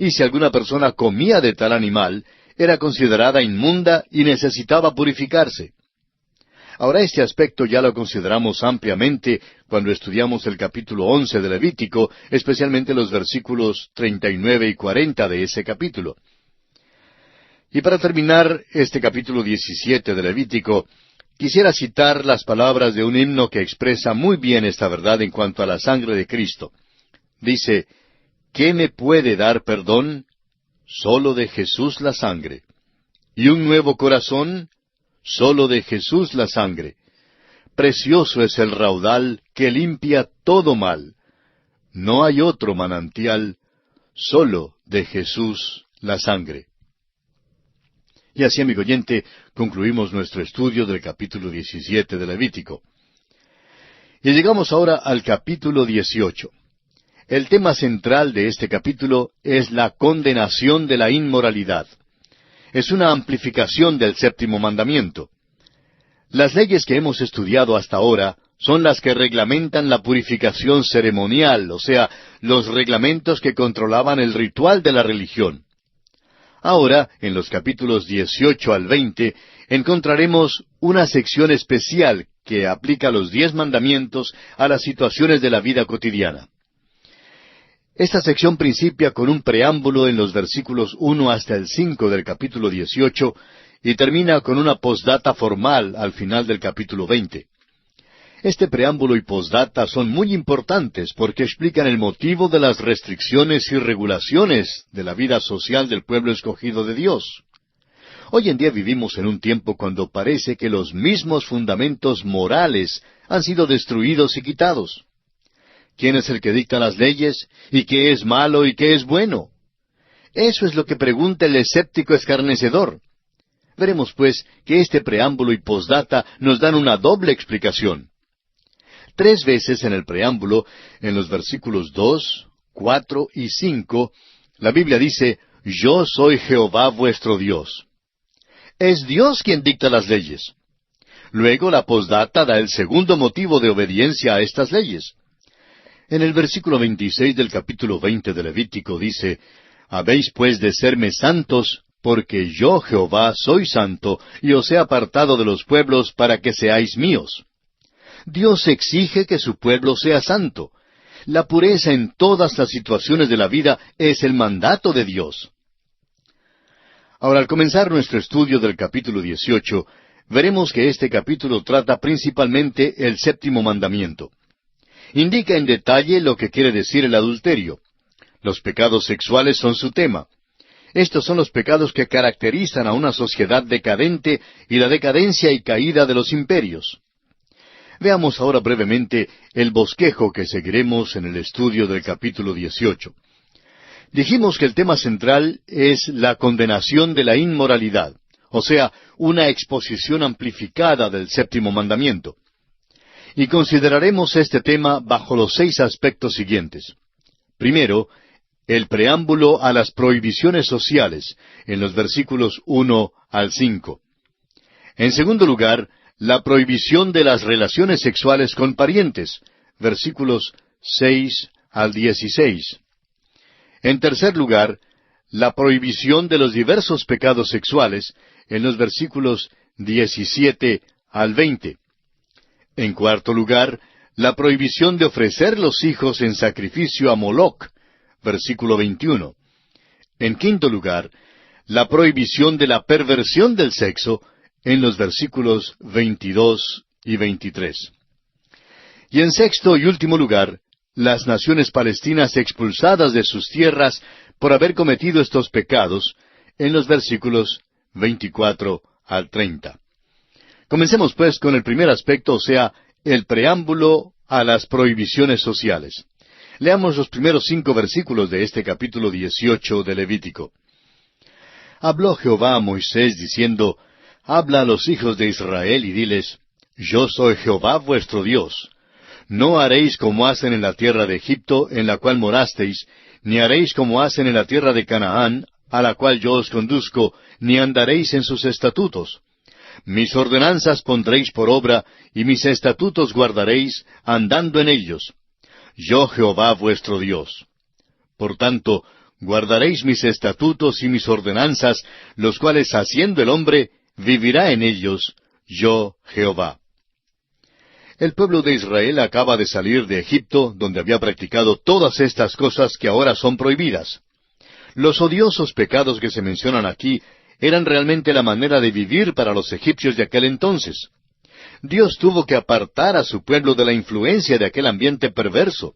Y si alguna persona comía de tal animal, era considerada inmunda y necesitaba purificarse. Ahora este aspecto ya lo consideramos ampliamente cuando estudiamos el capítulo 11 de Levítico, especialmente los versículos 39 y 40 de ese capítulo. Y para terminar este capítulo 17 de Levítico, quisiera citar las palabras de un himno que expresa muy bien esta verdad en cuanto a la sangre de Cristo. Dice, ¿qué me puede dar perdón? Solo de Jesús la sangre. ¿Y un nuevo corazón? Solo de Jesús la sangre. Precioso es el raudal que limpia todo mal. No hay otro manantial, solo de Jesús la sangre. Y así, amigo oyente, concluimos nuestro estudio del capítulo 17 de Levítico. Y llegamos ahora al capítulo 18. El tema central de este capítulo es la condenación de la inmoralidad. Es una amplificación del séptimo mandamiento. Las leyes que hemos estudiado hasta ahora son las que reglamentan la purificación ceremonial, o sea, los reglamentos que controlaban el ritual de la religión. Ahora, en los capítulos 18 al 20, encontraremos una sección especial que aplica los 10 mandamientos a las situaciones de la vida cotidiana. Esta sección principia con un preámbulo en los versículos 1 hasta el 5 del capítulo 18 y termina con una postdata formal al final del capítulo 20. Este preámbulo y postdata son muy importantes porque explican el motivo de las restricciones y regulaciones de la vida social del pueblo escogido de Dios. Hoy en día vivimos en un tiempo cuando parece que los mismos fundamentos morales han sido destruidos y quitados. ¿Quién es el que dicta las leyes? ¿Y qué es malo y qué es bueno? Eso es lo que pregunta el escéptico escarnecedor. Veremos, pues, que este preámbulo y postdata nos dan una doble explicación. 3 veces en el preámbulo, en los versículos 2, 4 y 5, la Biblia dice, «Yo soy Jehová vuestro Dios». Es Dios quien dicta las leyes. Luego la postdata da el segundo motivo de obediencia a estas leyes. En el versículo 26 del capítulo 20 de Levítico dice, «Habéis pues de serme santos, porque yo Jehová soy santo, y os he apartado de los pueblos para que seáis míos». Dios exige que su pueblo sea santo. La pureza en todas las situaciones de la vida es el mandato de Dios. Ahora, al comenzar nuestro estudio del capítulo 18, veremos que este capítulo trata principalmente el séptimo mandamiento. Indica en detalle lo que quiere decir el adulterio. Los pecados sexuales son su tema. Estos son los pecados que caracterizan a una sociedad decadente y la decadencia y caída de los imperios. Veamos ahora brevemente el bosquejo que seguiremos en el estudio del capítulo 18. Dijimos que el tema central es la condenación de la inmoralidad, o sea, una exposición amplificada del séptimo mandamiento. Y consideraremos este tema bajo los 6 aspectos siguientes. Primero, el preámbulo a las prohibiciones sociales, en los versículos 1 al 5. En segundo lugar, la prohibición de las relaciones sexuales con parientes, versículos 6 al 16. En tercer lugar, la prohibición de los diversos pecados sexuales, en los versículos 17 al 20. En cuarto lugar, la prohibición de ofrecer los hijos en sacrificio a Moloc, versículo 21. En quinto lugar, la prohibición de la perversión del sexo, en los versículos 22 y 23. Y en sexto y último lugar, las naciones palestinas expulsadas de sus tierras por haber cometido estos pecados, en los versículos 24 al 30. Comencemos pues con el primer aspecto, o sea, el preámbulo a las prohibiciones sociales. Leamos los primeros 5 versículos de este capítulo 18 de Levítico. Habló Jehová a Moisés diciendo, Habla a los hijos de Israel y diles, Yo soy Jehová vuestro Dios. No haréis como hacen en la tierra de Egipto, en la cual morasteis, ni haréis como hacen en la tierra de Canaán, a la cual yo os conduzco, ni andaréis en sus estatutos. Mis ordenanzas pondréis por obra, y mis estatutos guardaréis, andando en ellos. Yo Jehová vuestro Dios. Por tanto, guardaréis mis estatutos y mis ordenanzas, los cuales haciendo el hombre, vivirá en ellos, yo Jehová. El pueblo de Israel acaba de salir de Egipto, donde había practicado todas estas cosas que ahora son prohibidas. Los odiosos pecados que se mencionan aquí eran realmente la manera de vivir para los egipcios de aquel entonces. Dios tuvo que apartar a su pueblo de la influencia de aquel ambiente perverso.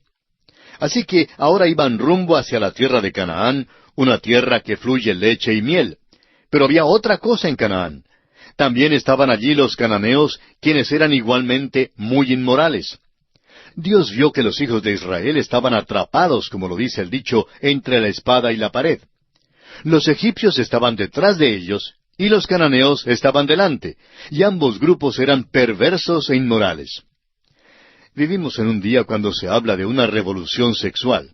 Así que ahora iban rumbo hacia la tierra de Canaán, una tierra que fluye leche y miel. Pero había otra cosa en Canaán. También estaban allí los cananeos, quienes eran igualmente muy inmorales. Dios vio que los hijos de Israel estaban atrapados, como lo dice el dicho, entre la espada y la pared. Los egipcios estaban detrás de ellos, y los cananeos estaban delante, y ambos grupos eran perversos e inmorales. Vivimos en un día cuando se habla de una revolución sexual.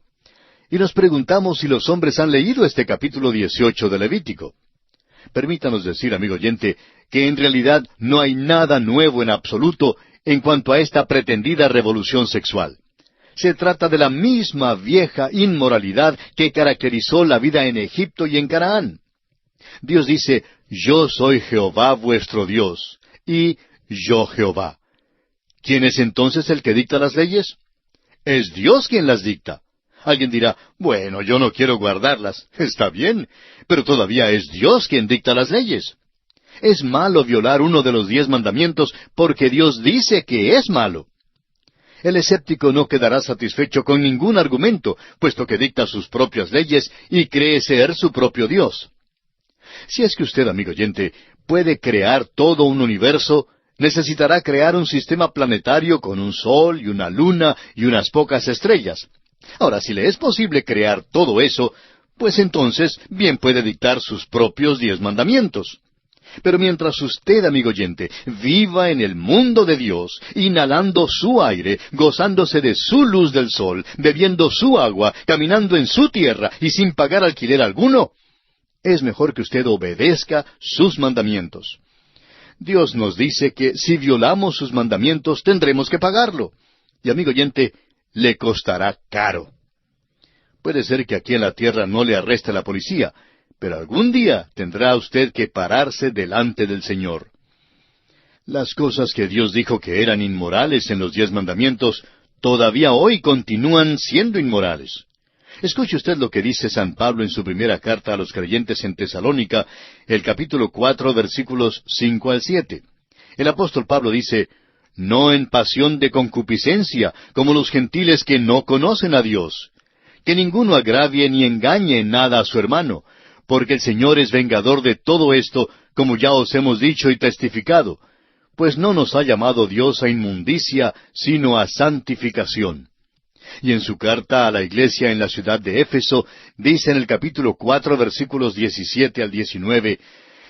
Y nos preguntamos si los hombres han leído este capítulo 18 de Levítico. Permítanos decir, amigo oyente, que en realidad no hay nada nuevo en absoluto en cuanto a esta pretendida revolución sexual. Se trata de la misma vieja inmoralidad que caracterizó la vida en Egipto y en Canaán. Dios dice, Yo soy Jehová vuestro Dios, y yo Jehová. ¿Quién es entonces el que dicta las leyes? Es Dios quien las dicta. Alguien dirá, bueno, yo no quiero guardarlas. Está bien, pero todavía es Dios quien dicta las leyes. Es malo violar uno de los 10 mandamientos porque Dios dice que es malo. El escéptico no quedará satisfecho con ningún argumento, puesto que dicta sus propias leyes y cree ser su propio Dios. Si es que usted, amigo oyente, puede crear todo un universo, necesitará crear un sistema planetario con un sol y una luna y unas pocas estrellas. Ahora, si le es posible crear todo eso, pues entonces bien puede dictar sus propios 10 mandamientos. Pero mientras usted, amigo oyente, viva en el mundo de Dios, inhalando su aire, gozándose de su luz del sol, bebiendo su agua, caminando en su tierra y sin pagar alquiler alguno, es mejor que usted obedezca sus mandamientos. Dios nos dice que si violamos sus mandamientos tendremos que pagarlo. Y, amigo oyente, le costará caro. Puede ser que aquí en la tierra no le arreste la policía, pero algún día tendrá usted que pararse delante del Señor. Las cosas que Dios dijo que eran inmorales en los 10 mandamientos, todavía hoy continúan siendo inmorales. Escuche usted lo que dice San Pablo en su primera carta a los creyentes en Tesalónica, el capítulo 4, versículos 5 al 7. El apóstol Pablo dice, no en pasión de concupiscencia, como los gentiles que no conocen a Dios. Que ninguno agravie ni engañe en nada a su hermano, porque el Señor es vengador de todo esto, como ya os hemos dicho y testificado, pues no nos ha llamado Dios a inmundicia, sino a santificación. Y en su carta a la iglesia en la ciudad de Éfeso, dice en el capítulo 4, versículos 17 al 19,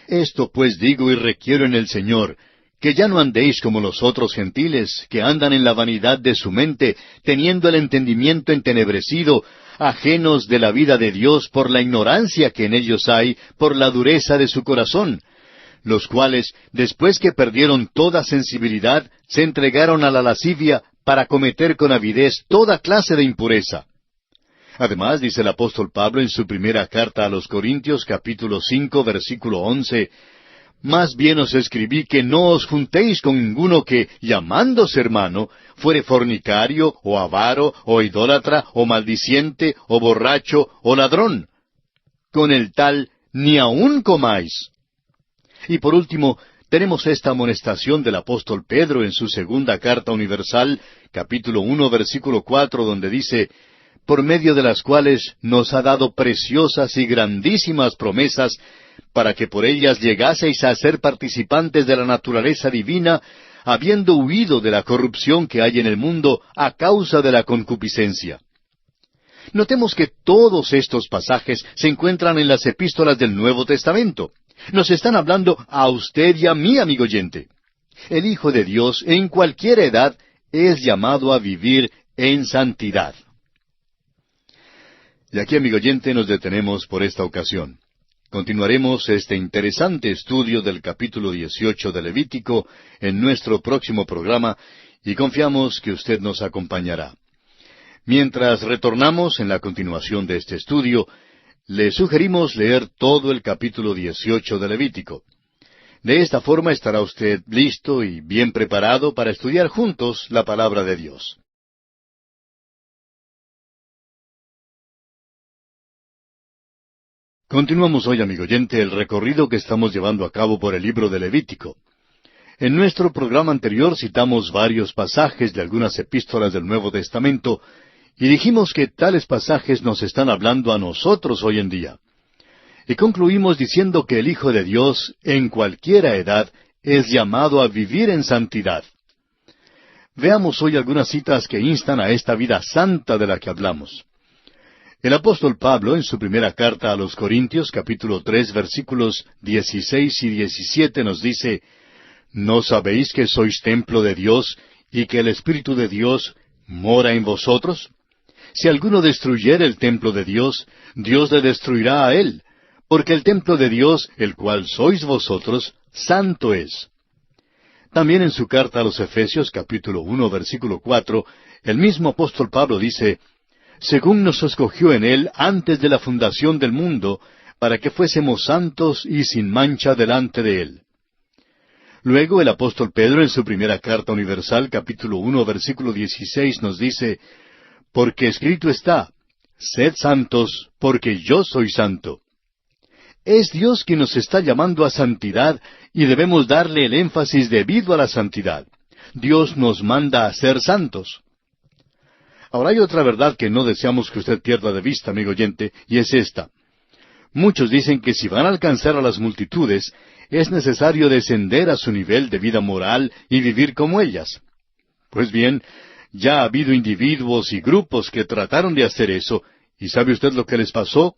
Esto pues digo y requiero en el Señor, que ya no andéis como los otros gentiles, que andan en la vanidad de su mente, teniendo el entendimiento entenebrecido, ajenos de la vida de Dios por la ignorancia que en ellos hay, por la dureza de su corazón, los cuales, después que perdieron toda sensibilidad, se entregaron a la lascivia para cometer con avidez toda clase de impureza. Además, dice el apóstol Pablo en su primera carta a los Corintios, capítulo 5, versículo 11, «Más bien os escribí que no os juntéis con ninguno que, llamándose hermano, fuere fornicario, o avaro, o idólatra, o maldiciente, o borracho, o ladrón. Con el tal ni aun comáis». Y por último, tenemos esta amonestación del apóstol Pedro en su segunda carta universal, capítulo 1, versículo 4, donde dice, «Por medio de las cuales nos ha dado preciosas y grandísimas promesas, para que por ellas llegaseis a ser participantes de la naturaleza divina, habiendo huido de la corrupción que hay en el mundo a causa de la concupiscencia». Notemos que todos estos pasajes se encuentran en las epístolas del Nuevo Testamento. Nos están hablando a usted y a mí, amigo oyente. El Hijo de Dios, en cualquier edad, es llamado a vivir en santidad. Y aquí, amigo oyente, nos detenemos por esta ocasión. Continuaremos este interesante estudio del capítulo 18 de Levítico en nuestro próximo programa y confiamos que usted nos acompañará. Mientras retornamos en la continuación de este estudio, le sugerimos leer todo el capítulo 18 de Levítico. De esta forma estará usted listo y bien preparado para estudiar juntos la palabra de Dios. Continuamos hoy, amigo oyente, el recorrido que estamos llevando a cabo por el libro de Levítico. En nuestro programa anterior citamos varios pasajes de algunas epístolas del Nuevo Testamento y dijimos que tales pasajes nos están hablando a nosotros hoy en día. Y concluimos diciendo que el Hijo de Dios, en cualquiera edad, es llamado a vivir en santidad. Veamos hoy algunas citas que instan a esta vida santa de la que hablamos. El apóstol Pablo, en su primera carta a los Corintios, capítulo 3, versículos 16 y 17, nos dice, «¿No sabéis que sois templo de Dios, y que el Espíritu de Dios mora en vosotros? Si alguno destruyere el templo de Dios, Dios le destruirá a él, porque el templo de Dios, el cual sois vosotros, santo es». También en su carta a los Efesios, capítulo 1, versículo 4, el mismo apóstol Pablo dice, «Según nos escogió en Él antes de la fundación del mundo, para que fuésemos santos y sin mancha delante de Él». Luego el apóstol Pedro en su primera carta universal, capítulo 1, versículo 16, nos dice, «Porque escrito está, sed santos, porque yo soy santo». Es Dios quien nos está llamando a santidad y debemos darle el énfasis debido a la santidad. Dios nos manda a ser santos. Ahora hay otra verdad que no deseamos que usted pierda de vista, amigo oyente, y es esta. Muchos dicen que si van a alcanzar a las multitudes, es necesario descender a su nivel de vida moral y vivir como ellas. Pues bien, ya ha habido individuos y grupos que trataron de hacer eso, ¿y sabe usted lo que les pasó?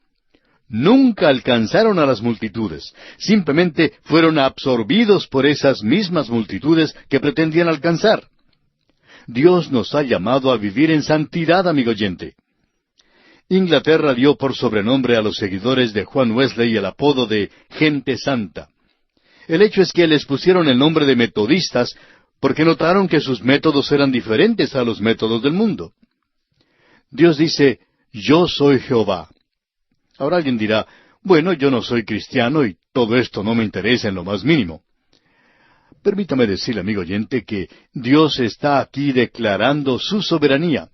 Nunca alcanzaron a las multitudes, simplemente fueron absorbidos por esas mismas multitudes que pretendían alcanzar. Dios nos ha llamado a vivir en santidad, amigo oyente. Inglaterra dio por sobrenombre a los seguidores de Juan Wesley el apodo de gente santa. El hecho es que les pusieron el nombre de metodistas porque notaron que sus métodos eran diferentes a los métodos del mundo. Dios dice, «Yo soy Jehová». Ahora alguien dirá, «Bueno, yo no soy cristiano y todo esto no me interesa en lo más mínimo». Permítame decirle, amigo oyente, que Dios está aquí declarando su soberanía.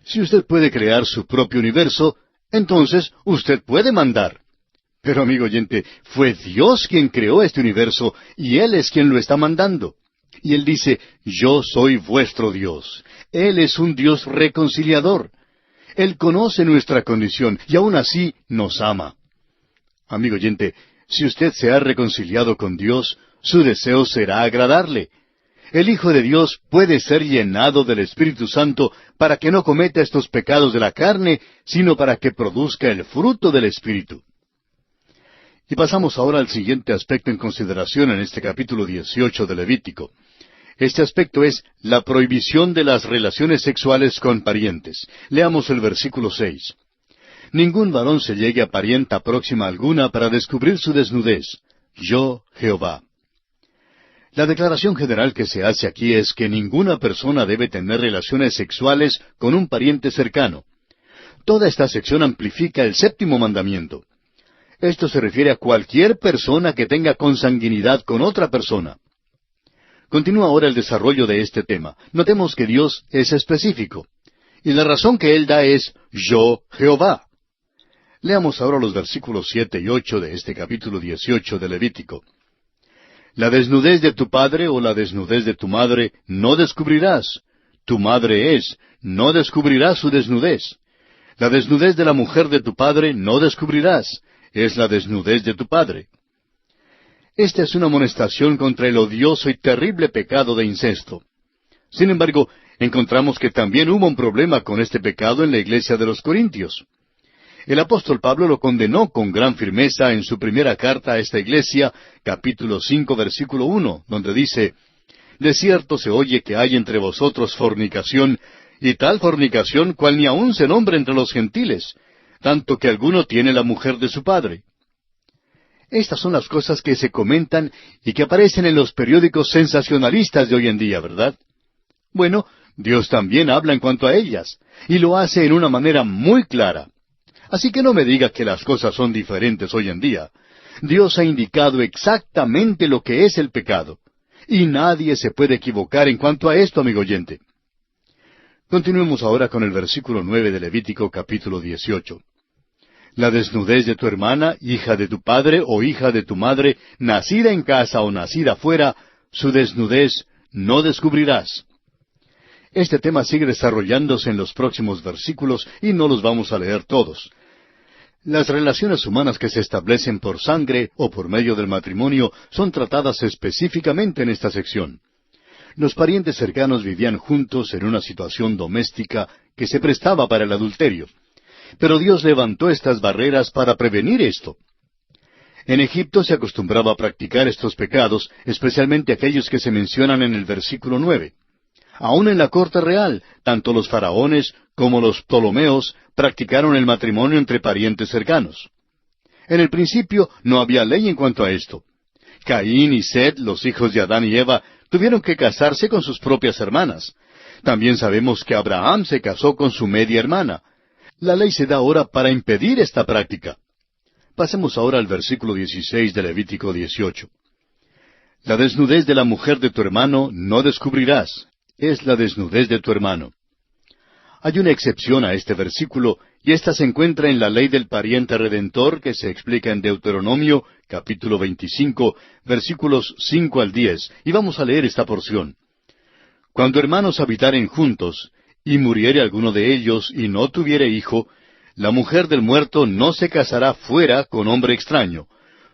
Si usted puede crear su propio universo, entonces usted puede mandar. Pero, amigo oyente, fue Dios quien creó este universo y Él es quien lo está mandando. Y Él dice, «Yo soy vuestro Dios». Él es un Dios reconciliador. Él conoce nuestra condición y aún así nos ama. Amigo oyente, si usted se ha reconciliado con Dios, su deseo será agradarle. El Hijo de Dios puede ser llenado del Espíritu Santo para que no cometa estos pecados de la carne, sino para que produzca el fruto del Espíritu. Y pasamos ahora al siguiente aspecto en consideración en este capítulo 18 de Levítico. Este aspecto es la prohibición de las relaciones sexuales con parientes. Leamos el versículo 6. «Ningún varón se llegue a parienta próxima alguna para descubrir su desnudez. Yo, Jehová. La declaración general que se hace aquí es que ninguna persona debe tener relaciones sexuales con un pariente cercano. Toda esta sección amplifica el séptimo mandamiento. Esto se refiere a cualquier persona que tenga consanguinidad con otra persona. Continúa ahora el desarrollo de este tema. Notemos que Dios es específico. Y la razón que Él da es, yo, Jehová. Leamos ahora los versículos 7 y 8 de este capítulo 18 de Levítico. La desnudez de tu padre o la desnudez de tu madre no descubrirás. Tu madre es, no descubrirás su desnudez. La desnudez de la mujer de tu padre no descubrirás. Es la desnudez de tu padre. Esta es una amonestación contra el odioso y terrible pecado de incesto. Sin embargo, encontramos que también hubo un problema con este pecado en la iglesia de los Corintios. El apóstol Pablo lo condenó con gran firmeza en su primera carta a esta iglesia, capítulo 5, versículo 1, donde dice, de cierto se oye que hay entre vosotros fornicación, y tal fornicación cual ni aun se nombra entre los gentiles, tanto que alguno tiene la mujer de su padre. Estas son las cosas que se comentan y que aparecen en los periódicos sensacionalistas de hoy en día, ¿verdad? Bueno, Dios también habla en cuanto a ellas, y lo hace en una manera muy clara. Así que no me diga que las cosas son diferentes hoy en día. Dios ha indicado exactamente lo que es el pecado, y nadie se puede equivocar en cuanto a esto, amigo oyente. Continuemos ahora con el versículo 9 de Levítico capítulo 18. La desnudez de tu hermana, hija de tu padre o hija de tu madre, nacida en casa o nacida fuera, su desnudez no descubrirás. Este tema sigue desarrollándose en los próximos versículos y no los vamos a leer todos. Las relaciones humanas que se establecen por sangre o por medio del matrimonio son tratadas específicamente en esta sección. Los parientes cercanos vivían juntos en una situación doméstica que se prestaba para el adulterio. Pero Dios levantó estas barreras para prevenir esto. En Egipto se acostumbraba a practicar estos pecados, especialmente aquellos que se mencionan en el versículo 9. Aún en la corte real, tanto los faraones como los Ptolomeos practicaron el matrimonio entre parientes cercanos. En el principio no había ley en cuanto a esto. Caín y Set, los hijos de Adán y Eva, tuvieron que casarse con sus propias hermanas. También sabemos que Abraham se casó con su media hermana. La ley se da ahora para impedir esta práctica. Pasemos ahora al versículo 16 de Levítico 18. La desnudez de la mujer de tu hermano no descubrirás. Es la desnudez de tu hermano. Hay una excepción a este versículo, y ésta se encuentra en la ley del pariente redentor que se explica en Deuteronomio, capítulo 25, versículos 5 al 10, y vamos a leer esta porción. Cuando hermanos habitaren juntos, y muriere alguno de ellos, y no tuviere hijo, la mujer del muerto no se casará fuera con hombre extraño.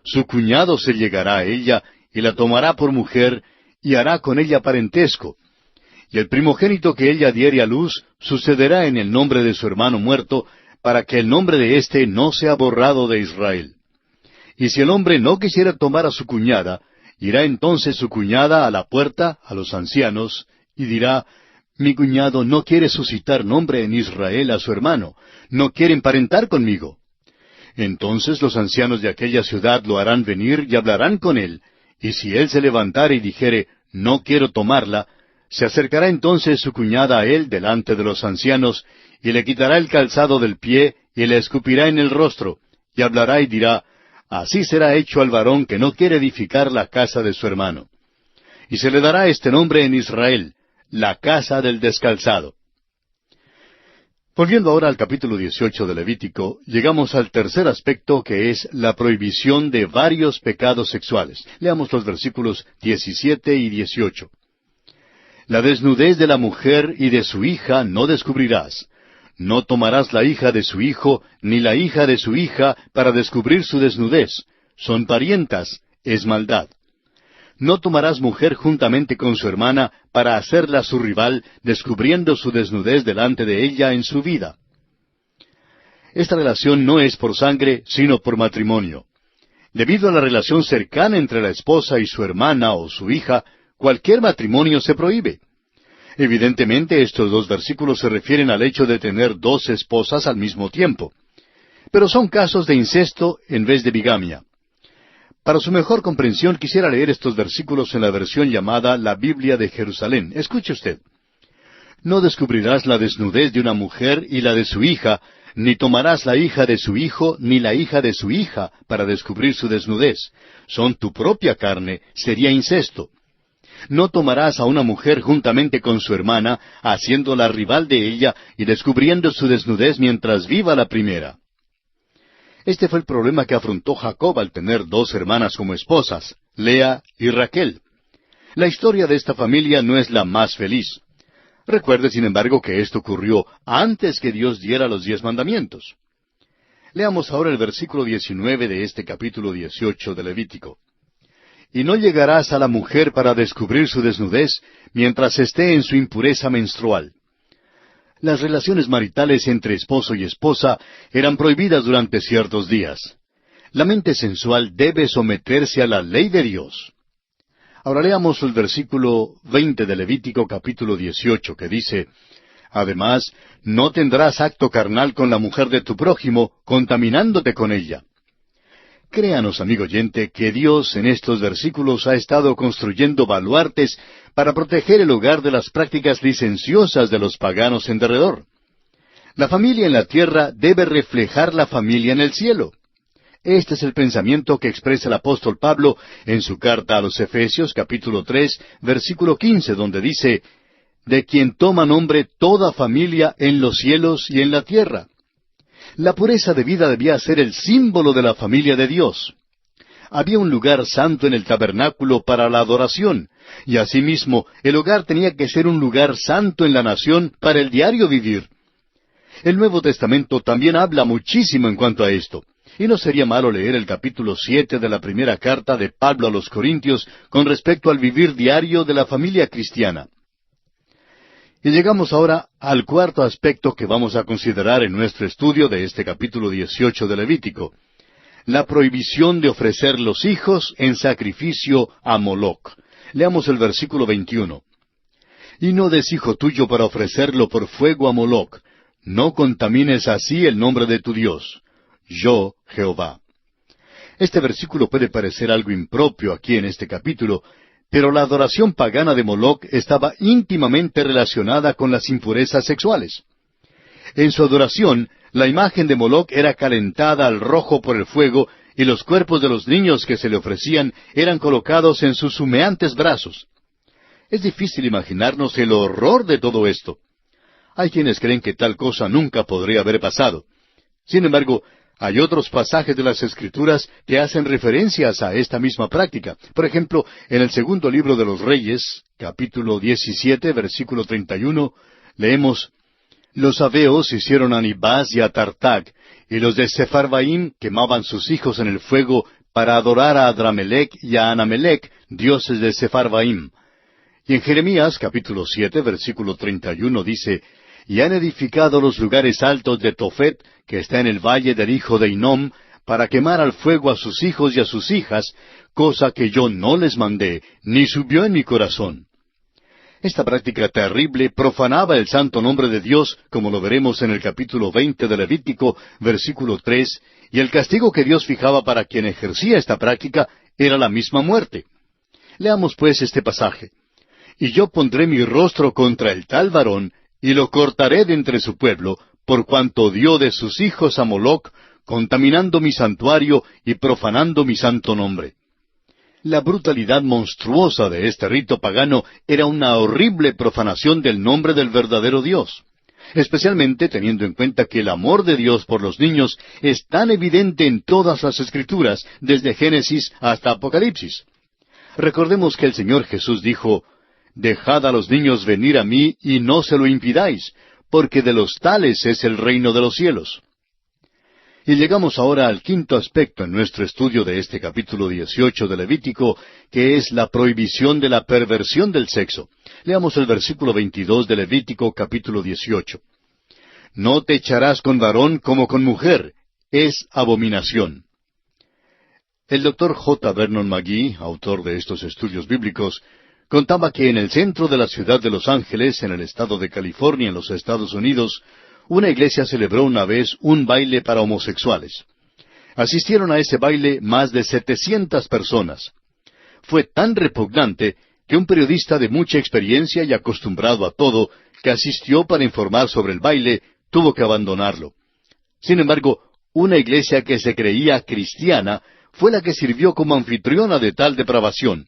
Su cuñado se llegará a ella, y la tomará por mujer, y hará con ella parentesco. Y el primogénito que ella diere a luz sucederá en el nombre de su hermano muerto, para que el nombre de éste no sea borrado de Israel. Y si el hombre no quisiera tomar a su cuñada, irá entonces su cuñada a la puerta, a los ancianos, y dirá, mi cuñado no quiere suscitar nombre en Israel a su hermano, no quiere emparentar conmigo. Entonces los ancianos de aquella ciudad lo harán venir y hablarán con él, y si él se levantare y dijere, no quiero tomarla, se acercará entonces su cuñada a él delante de los ancianos, y le quitará el calzado del pie, y le escupirá en el rostro, y hablará y dirá, así será hecho al varón que no quiere edificar la casa de su hermano. Y se le dará este nombre en Israel, la casa del descalzado. Volviendo ahora al capítulo 18 de Levítico, llegamos al tercer aspecto que es la prohibición de varios pecados sexuales. Leamos los versículos 17 y 18. La desnudez de la mujer y de su hija no descubrirás. No tomarás la hija de su hijo, ni la hija de su hija, para descubrir su desnudez. Son parientas, es maldad. No tomarás mujer juntamente con su hermana, para hacerla su rival, descubriendo su desnudez delante de ella en su vida. Esta relación no es por sangre, sino por matrimonio. Debido a la relación cercana entre la esposa y su hermana o su hija, cualquier matrimonio se prohíbe. Evidentemente, estos dos versículos se refieren al hecho de tener dos esposas al mismo tiempo. Pero son casos de incesto en vez de bigamia. Para su mejor comprensión quisiera leer estos versículos en la versión llamada la Biblia de Jerusalén. Escuche usted. No descubrirás la desnudez de una mujer y la de su hija, ni tomarás la hija de su hijo, ni la hija de su hija, para descubrir su desnudez. Son tu propia carne, sería incesto. No tomarás a una mujer juntamente con su hermana, haciéndola rival de ella y descubriendo su desnudez mientras viva la primera. Este fue el problema que afrontó Jacob al tener dos hermanas como esposas, Lea y Raquel. La historia de esta familia no es la más feliz. Recuerde, sin embargo, que esto ocurrió antes que Dios diera los 10 mandamientos. Leamos ahora el versículo 19 de este capítulo 18 de Levítico. Y no llegarás a la mujer para descubrir su desnudez mientras esté en su impureza menstrual. Las relaciones maritales entre esposo y esposa eran prohibidas durante ciertos días. La mente sensual debe someterse a la ley de Dios. Ahora leamos el versículo 20 de Levítico capítulo 18, que dice, Además, no tendrás acto carnal con la mujer de tu prójimo, contaminándote con ella. Créanos, amigo oyente, que Dios en estos versículos ha estado construyendo baluartes para proteger el hogar de las prácticas licenciosas de los paganos en derredor. La familia en la tierra debe reflejar la familia en el cielo. Este es el pensamiento que expresa el apóstol Pablo en su carta a los Efesios, capítulo 3, versículo 15, donde dice, de quien toma nombre toda familia en los cielos y en la tierra. La pureza de vida debía ser el símbolo de la familia de Dios. Había un lugar santo en el tabernáculo para la adoración, y asimismo el hogar tenía que ser un lugar santo en la nación para el diario vivir. El Nuevo Testamento también habla muchísimo en cuanto a esto, y no sería malo leer el capítulo 7 de la primera carta de Pablo a los Corintios con respecto al vivir diario de la familia cristiana. Y llegamos ahora al cuarto aspecto que vamos a considerar en nuestro estudio de este capítulo 18 de Levítico, la prohibición de ofrecer los hijos en sacrificio a Moloc. Leamos el versículo 21. Y no des hijo tuyo para ofrecerlo por fuego a Moloc, no contamines así el nombre de tu Dios. Yo, Jehová. Este versículo puede parecer algo impropio aquí en este capítulo, pero la adoración pagana de Moloc estaba íntimamente relacionada con las impurezas sexuales. En su adoración, la imagen de Moloc era calentada al rojo por el fuego, y los cuerpos de los niños que se le ofrecían eran colocados en sus humeantes brazos. Es difícil imaginarnos el horror de todo esto. Hay quienes creen que tal cosa nunca podría haber pasado. Sin embargo, hay otros pasajes de las Escrituras que hacen referencias a esta misma práctica. Por ejemplo, en el segundo libro de los Reyes, capítulo 17, versículo 31, leemos, Los sabeos hicieron a Nibás y a Tartag, y los de Sepharvaim quemaban sus hijos en el fuego para adorar a Adramelech y a Anamelech, dioses de Sepharvaim. Y en Jeremías, capítulo 7, versículo 31, dice, Y han edificado los lugares altos de Tofet, que está en el valle del hijo de Hinnom, para quemar al fuego a sus hijos y a sus hijas, cosa que yo no les mandé, ni subió en mi corazón. Esta práctica terrible profanaba el santo nombre de Dios, como lo veremos en el capítulo 20 de Levítico, versículo 3, y el castigo que Dios fijaba para quien ejercía esta práctica era la misma muerte. Leamos pues este pasaje. Y yo pondré mi rostro contra el tal varón, y lo cortaré de entre su pueblo, por cuanto dio de sus hijos a Moloc, contaminando mi santuario y profanando mi santo nombre. La brutalidad monstruosa de este rito pagano era una horrible profanación del nombre del verdadero Dios, especialmente teniendo en cuenta que el amor de Dios por los niños es tan evidente en todas las Escrituras, desde Génesis hasta Apocalipsis. Recordemos que el Señor Jesús dijo, Dejad a los niños venir a mí y no se lo impidáis, porque de los tales es el reino de los cielos. Y llegamos ahora al quinto aspecto en nuestro estudio de este capítulo 18 de Levítico, que es la prohibición de la perversión del sexo. Leamos el versículo 22 de Levítico capítulo 18. No te echarás con varón como con mujer, es abominación. El doctor J. Vernon McGee, autor de estos estudios bíblicos, contaba que en el centro de la ciudad de Los Ángeles, en el estado de California, en los Estados Unidos, una iglesia celebró una vez un baile para homosexuales. Asistieron a ese baile más de 700 personas. Fue tan repugnante que un periodista de mucha experiencia y acostumbrado a todo, que asistió para informar sobre el baile, tuvo que abandonarlo. Sin embargo, una iglesia que se creía cristiana fue la que sirvió como anfitriona de tal depravación.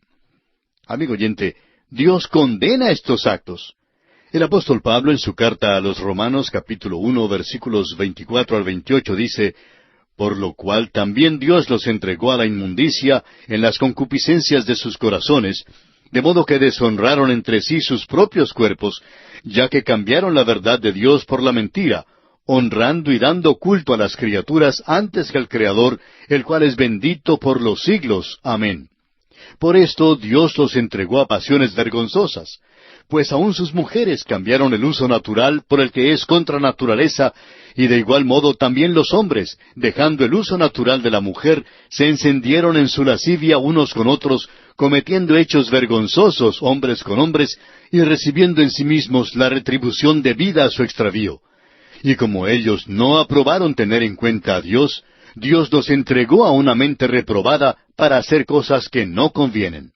Amigo oyente, Dios condena estos actos. El apóstol Pablo en su carta a los Romanos capítulo 1 versículos 24 al 28 dice: «Por lo cual también Dios los entregó a la inmundicia en las concupiscencias de sus corazones, de modo que deshonraron entre sí sus propios cuerpos, ya que cambiaron la verdad de Dios por la mentira, honrando y dando culto a las criaturas antes que al Creador, el cual es bendito por los siglos. Amén. Por esto Dios los entregó a pasiones vergonzosas, pues aun sus mujeres cambiaron el uso natural por el que es contra naturaleza, y de igual modo también los hombres, dejando el uso natural de la mujer, se encendieron en su lascivia unos con otros, cometiendo hechos vergonzosos hombres con hombres, y recibiendo en sí mismos la retribución debida a su extravío. Y como ellos no aprobaron tener en cuenta a Dios, Dios los entregó a una mente reprobada para hacer cosas que no convienen».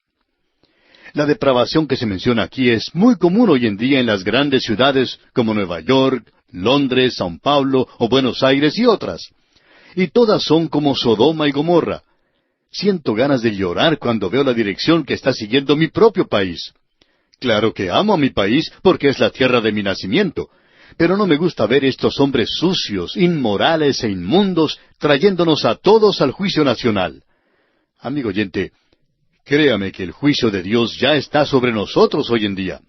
La depravación que se menciona aquí es muy común hoy en día en las grandes ciudades como Nueva York, Londres, São Paulo o Buenos Aires y otras. Y todas son como Sodoma y Gomorra. Siento ganas de llorar cuando veo la dirección que está siguiendo mi propio país. Claro que amo a mi país porque es la tierra de mi nacimiento, pero no me gusta ver estos hombres sucios, inmorales e inmundos trayéndonos a todos al juicio nacional. Amigo oyente, créame que el juicio de Dios ya está sobre nosotros hoy en día.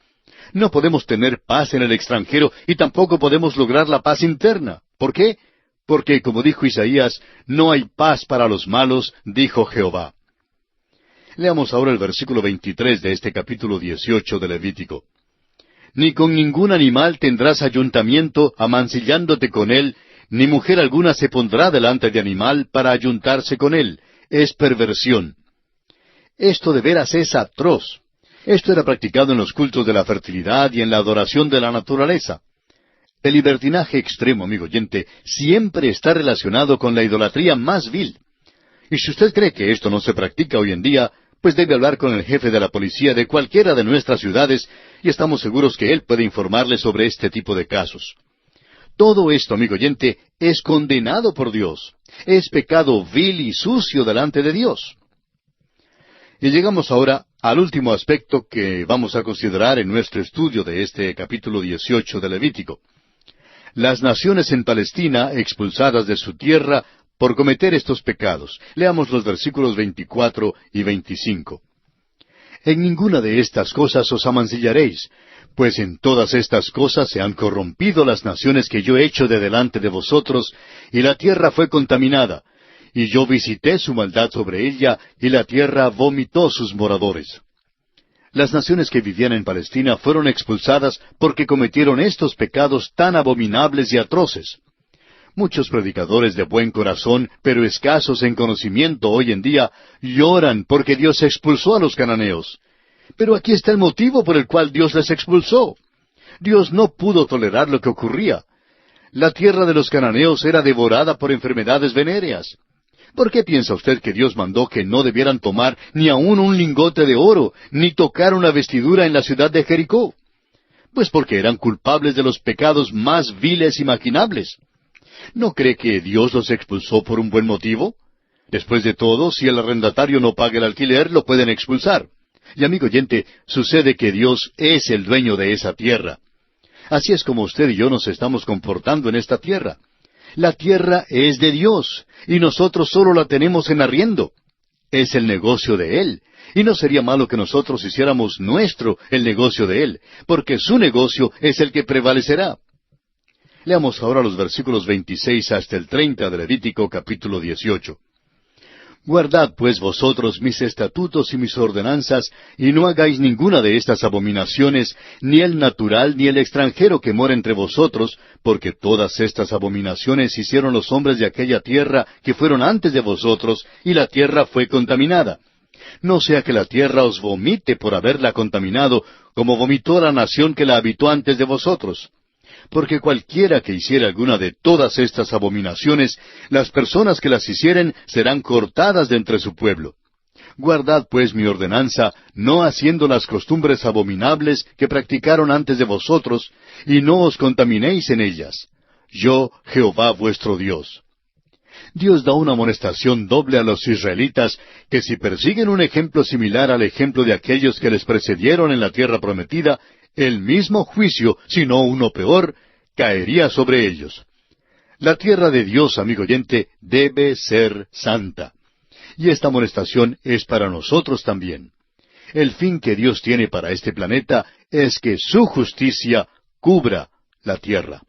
No podemos tener paz en el extranjero y tampoco podemos lograr la paz interna. ¿Por qué? Porque, como dijo Isaías, no hay paz para los malos, dijo Jehová. Leamos ahora el versículo 23 de este capítulo 18 de Levítico. «Ni con ningún animal tendrás ayuntamiento amancillándote con él, ni mujer alguna se pondrá delante de animal para ayuntarse con él. Es perversión». Esto de veras es atroz. Esto era practicado en los cultos de la fertilidad y en la adoración de la naturaleza. El libertinaje extremo, amigo oyente, siempre está relacionado con la idolatría más vil. Y si usted cree que esto no se practica hoy en día, pues debe hablar con el jefe de la policía de cualquiera de nuestras ciudades, y estamos seguros que él puede informarle sobre este tipo de casos. Todo esto, amigo oyente, es condenado por Dios. Es pecado vil y sucio delante de Dios. Y llegamos ahora al último aspecto que vamos a considerar en nuestro estudio de este capítulo 18 de Levítico. Las naciones en Palestina expulsadas de su tierra por cometer estos pecados. Leamos los versículos 24 y 25. «En ninguna de estas cosas os amancillaréis, pues en todas estas cosas se han corrompido las naciones que yo he hecho de delante de vosotros, y la tierra fue contaminada. Y yo visité su maldad sobre ella, y la tierra vomitó sus moradores». Las naciones que vivían en Palestina fueron expulsadas porque cometieron estos pecados tan abominables y atroces. Muchos predicadores de buen corazón, pero escasos en conocimiento hoy en día, lloran porque Dios expulsó a los cananeos. Pero aquí está el motivo por el cual Dios les expulsó. Dios no pudo tolerar lo que ocurría. La tierra de los cananeos era devorada por enfermedades venéreas. ¿Por qué piensa usted que Dios mandó que no debieran tomar ni aun un lingote de oro, ni tocar una vestidura en la ciudad de Jericó? Pues porque eran culpables de los pecados más viles y maquinables. ¿No cree que Dios los expulsó por un buen motivo? Después de todo, si el arrendatario no paga el alquiler, lo pueden expulsar. Y amigo oyente, sucede que Dios es el dueño de esa tierra. Así es como usted y yo nos estamos comportando en esta tierra. La tierra es de Dios, y nosotros solo la tenemos en arriendo. Es el negocio de Él, y no sería malo que nosotros hiciéramos nuestro el negocio de Él, porque su negocio es el que prevalecerá. Leamos ahora los versículos 26 hasta el 30 de Levítico capítulo 18. «Guardad pues vosotros mis estatutos y mis ordenanzas, y no hagáis ninguna de estas abominaciones, ni el natural ni el extranjero que mora entre vosotros, porque todas estas abominaciones hicieron los hombres de aquella tierra que fueron antes de vosotros, y la tierra fue contaminada. No sea que la tierra os vomite por haberla contaminado, como vomitó la nación que la habitó antes de vosotros. porque cualquiera que hiciera alguna de todas estas abominaciones, las personas que las hicieren serán cortadas de entre su pueblo. Guardad pues mi ordenanza, no haciendo las costumbres abominables que practicaron antes de vosotros, y no os contaminéis en ellas. Yo, Jehová vuestro Dios. Dios da una amonestación doble a los israelitas, que si persiguen un ejemplo similar al ejemplo de aquellos que les precedieron en la tierra prometida, el mismo juicio, si no uno peor, caería sobre ellos. La tierra de Dios, amigo oyente, debe ser santa. Y esta amonestación es para nosotros también. El fin que Dios tiene para este planeta es que su justicia cubra la tierra.